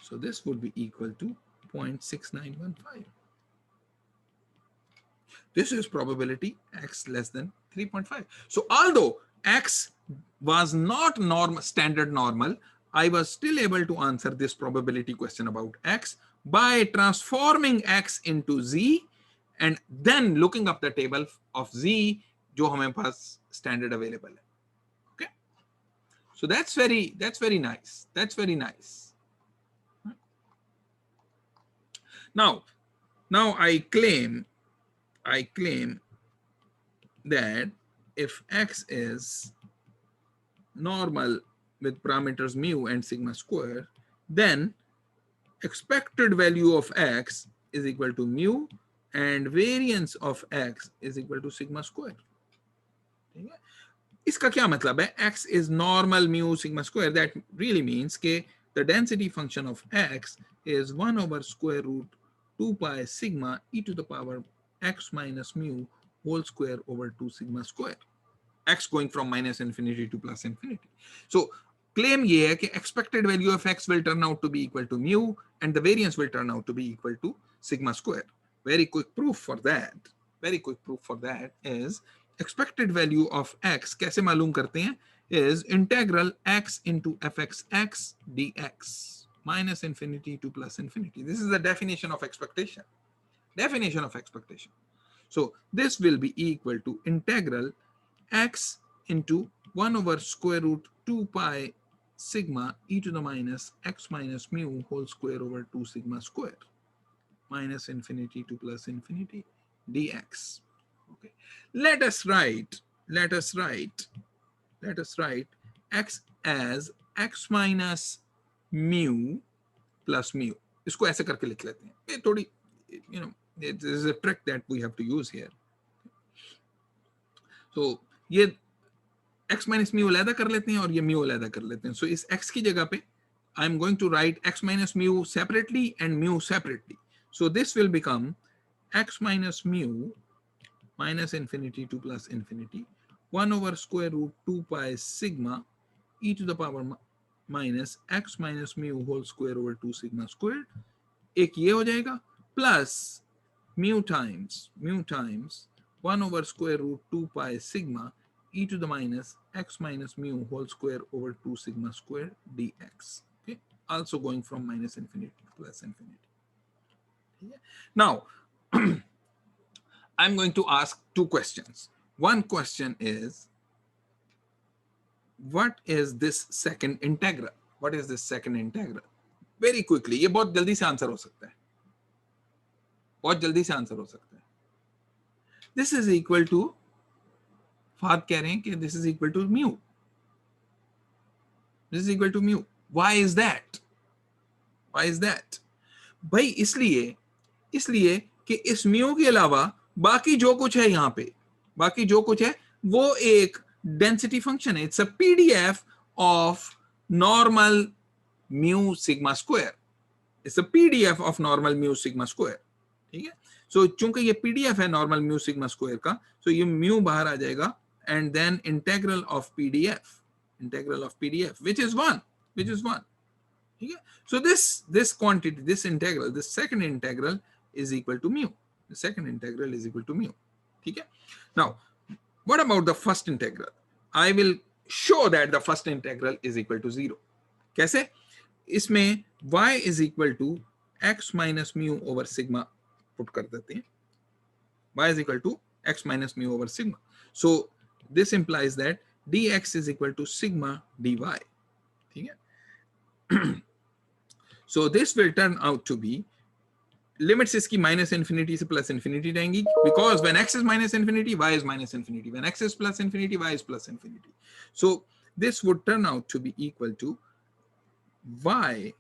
So this would be equal to 0.6915. This is probability X less than 3.5. So although X was not standard normal, I was still able to answer this probability question about X by transforming X into Z and then looking up the table of Z जो हमें पास standard available है. Okay, so that's very nice. Now I claim that if X is normal with parameters mu and sigma square, then expected value of X is equal to mu and variance of X is equal to sigma square. इसका क्या मतलब है? X is normal mu sigma square. That really means कि the density function of X is 1 over square root 2 pi sigma e to the power X minus mu whole square over 2 sigma square. X going from minus infinity to plus infinity. So claim ये है कि expected value of X will turn out to be equal to mu and the variance will turn out to be equal to sigma square. Very quick proof for that very quick proof for that is expected value of x कैसे मालूम करते हैं is integral x into fxx dx minus infinity to plus infinity. This is the definition of expectation. Definition of expectation. So this will be equal to integral x into 1 over square root 2 pi sigma e to the minus x minus mu whole square over 2 sigma square minus infinity to plus infinity dx. Okay. Let us write x as x minus mu plus mu. इसको ऐसे करके लिख लेते हैं. ये थोड़ी, you know, this is a trick that we have to use here. So ये x minus mu अलग कर लेते हैं और ये mu अलग कर लेते हैं. So इस x की जगह पे I am going to write x minus mu separately and mu separately. So this will become x minus mu minus infinity to plus infinity 1 over square root 2 pi sigma e to the power minus x minus mu whole square over 2 sigma squared. एक ये हो जाएगा plus mu times 1 over square root 2 pi sigma e to the minus x minus mu whole square over 2 sigma squared dx. Okay, also going from minus infinity to plus infinity. Now I'm going to ask two questions. One question is, what is this second integral? What is this second integral? Very quickly, ये बहुत जल्दी से answer हो सकता है. बहुत जल्दी से आंसर हो सकता है. This is equal to, Fahd कह रहे हैं कि this is equal to mu. This is equal to mu. Why is that? Why is that? भाई इसलिए कि इस mu के अलावा बाकी जो कुछ है यहाँ पे, बाकी जो कुछ है वो एक डेंसिटी फंक्शन है. It's a PDF of normal mu sigma square. It's a PDF of normal mu sigma square. ठीक है. सो चूंकि ये पीडीएफ है नॉर्मल म्यू सिग्मा स्क्वायर का, सो ये म्यू बाहर आ जाएगा and then integral of PDF which is 1. ठीक है. So this quantity, this integral, this second integral is equal to mu. The second integral is equal to mu. Okay. Now, what about the first integral? I will show that the first integral is equal to 0. कैसे? इसमें y is equal to x minus mu over sigma put कर देते हैं. Y is equal to x minus mu over sigma. So this implies that dx is equal to sigma dy. ठीक है? So this will turn out to be, limits इसकी minus infinity से plus infinity रहेंगी, because when x is minus infinity, y is minus infinity. When x is plus infinity, y is plus infinity. So this would turn out to be equal to y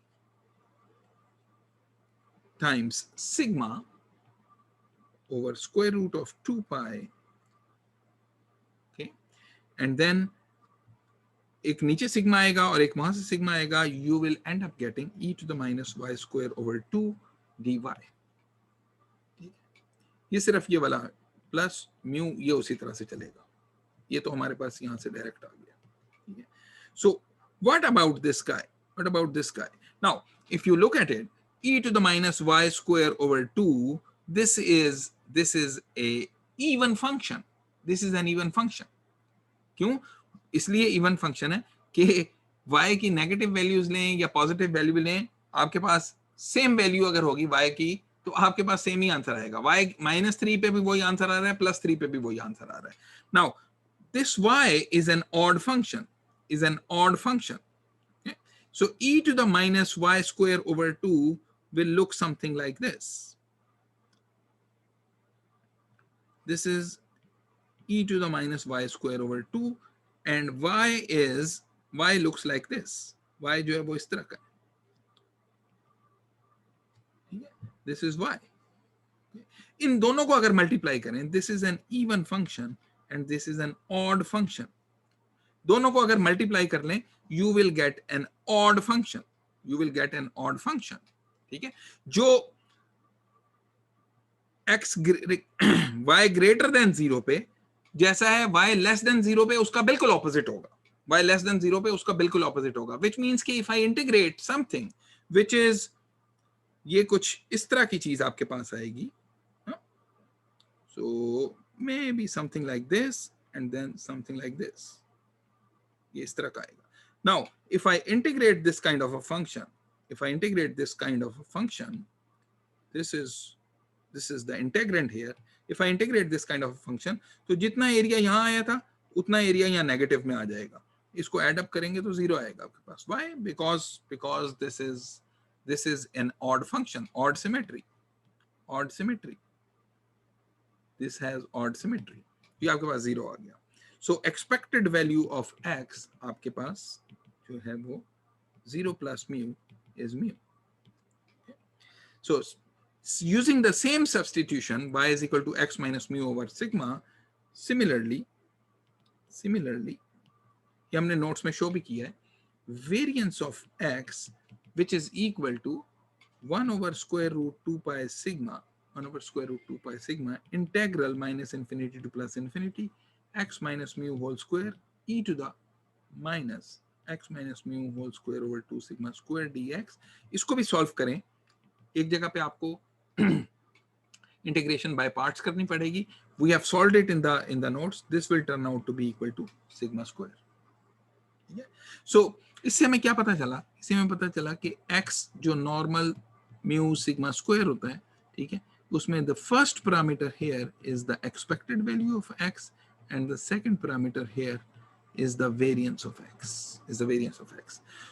times sigma over square root of 2 pi. Okay, and then एक नीचे sigma आएगा और एक वहां से sigma आएगा. You will end up getting e to the minus y square over 2 dy. ये सिर्फ ये वाला प्लस म्यू ये उसी तरह से चलेगा. ये तो हमारे पास यहां से डायरेक्ट आ गया. ठीक है. So what about this guy? Now if you look at it, e to the minus y square over 2, this is a even function. This is an even function. क्यों? इसलिए इवन फंक्शन है कि y की negative values लें या positive value लें, आपके पास same value अगर होगी y की, तो आपके पास सेम ही आंसर आएगा. y -3 पे भी वही आंसर आ रहा है, +3 पे भी वही आंसर आ रहा है. Now this y is an odd function. Okay? So e to the minus y square over 2 will look something like this. This is e to the minus y square over 2 and y looks like this. y जो है वो इस तरह का. This is y. इन दोनों को अगर multiply करें, this is an even function and this is an odd function. दोनों को अगर मल्टीप्लाई कर लें, you will get an odd function. ठीक है. जो y greater than 0 पे जैसा है, y less than 0 पे उसका बिल्कुल ऑपोजिट होगा. y less than 0 पे उसका बिल्कुल ऑपोजिट होगा. Which means कि if I integrate something which is, ये कुछ इस तरह की चीज आपके पास आएगी. So maybe something like this and then something like this. ये इस तरह का आएगा. Now, if I integrate this kind of a function, if I integrate this kind of a function, this is the integrand here. If I integrate this kind of a function, तो जितना area यहाँ आया था उतना area यहाँ negative में आ जाएगा. इसको ऐड अप करेंगे तो जीरो आएगा आपके पास. Why? Because this is an odd function, odd symmetry. This has odd symmetry. ये आपके पास जीरो आ गया. So expected value of x आपके पास जो है वो 0 plus mu is mu. So using the same substitution, y is equal to x minus mu over sigma. Similarly, ये हमने notes में show भी किया है, variance of x which is equal to 1 over square root 2 pi sigma, 1 over square root 2 pi sigma integral minus infinity to plus infinity x minus mu whole square e to the minus x minus mu whole square over 2 sigma square dx. इसको भी solve करें. एक जगह पे आपको integration by parts करनी पड़ेगी. We have solved it in the notes. This will turn out to be equal to sigma square. So इससे हमें क्या पता चला? इससे हमें पता चला कि x जो normal mu sigma square होता है, ठीक है, उसमें the first parameter here is the expected value of x and the second parameter here is the variance of x.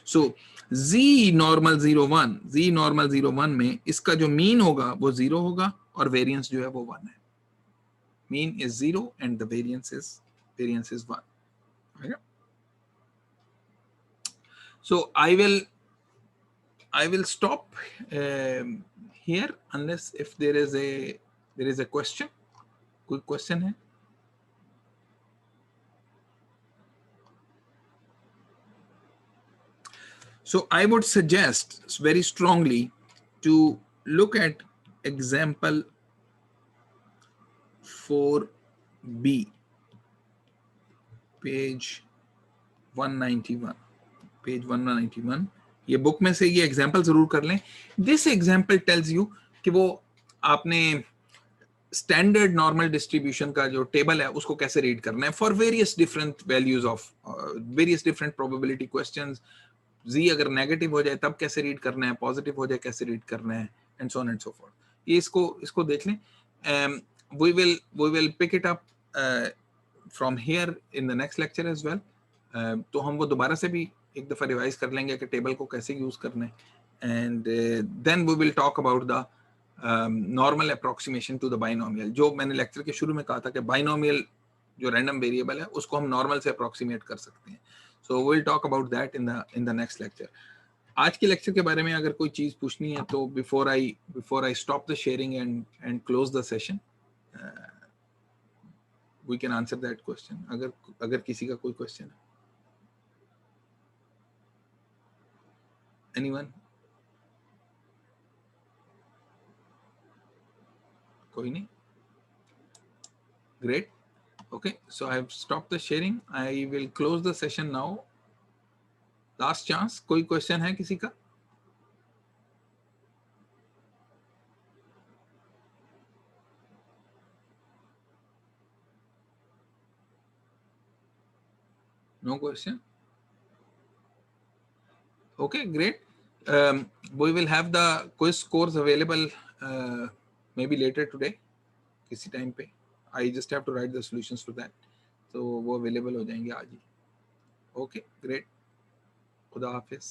So z normal 0 1 में इसका जो mean होगा वो 0 होगा और variance जो है वो 1 है. Mean is 0 and the variance is 1. Okay? So I will stop here unless if there is a question. कोई question है? So I would suggest very strongly to look at example 4b, page 191. Page 191. ये book में से ये example जरूर कर लें. This example tells you कि वो आपने स्टैंडर्ड नॉर्मल डिस्ट्रीब्यूशन का जो टेबल है उसको कैसे रीड करना है for various different values of various different probability questions. z अगर नेगेटिव हो जाए तब कैसे रीड करना है, पॉजिटिव हो जाए कैसे रीड करना है, and so on and so fourth. ये इसको देख लें. we will pick it up from here in the next lecture as well. तो हम वो दोबारा से भी एक दफा रिवाइज कर लेंगे कि टेबल को कैसे यूज करना है. And then we will talk about the normal approximation to the binomial. जो मैंने लेक्चर के शुरू में कहा था कि बाइनोमियल जो रैंडम वेरिएबल है उसको हम नॉर्मल से अप्रोक्सीमेट कर सकते हैं. So we will talk about that in the next lecture. आज के लेक्चर के बारे में अगर कोई चीज पूछनी है तो before I stop the sharing and close the session we can answer that question. अगर किसी का कोई क्वेश्चन है. Anyone? कोई नहीं? Great. Okay, so I have stopped the sharing. I will close the session now. Last chance. कोई question है किसी का? No question? Okay, great. We will have the quiz scores available maybe later today. किसी time पे. I just have to write the solutions for that. तो वो available हो जाएंगे आज ही. Okay, great. खुदा हाफिज.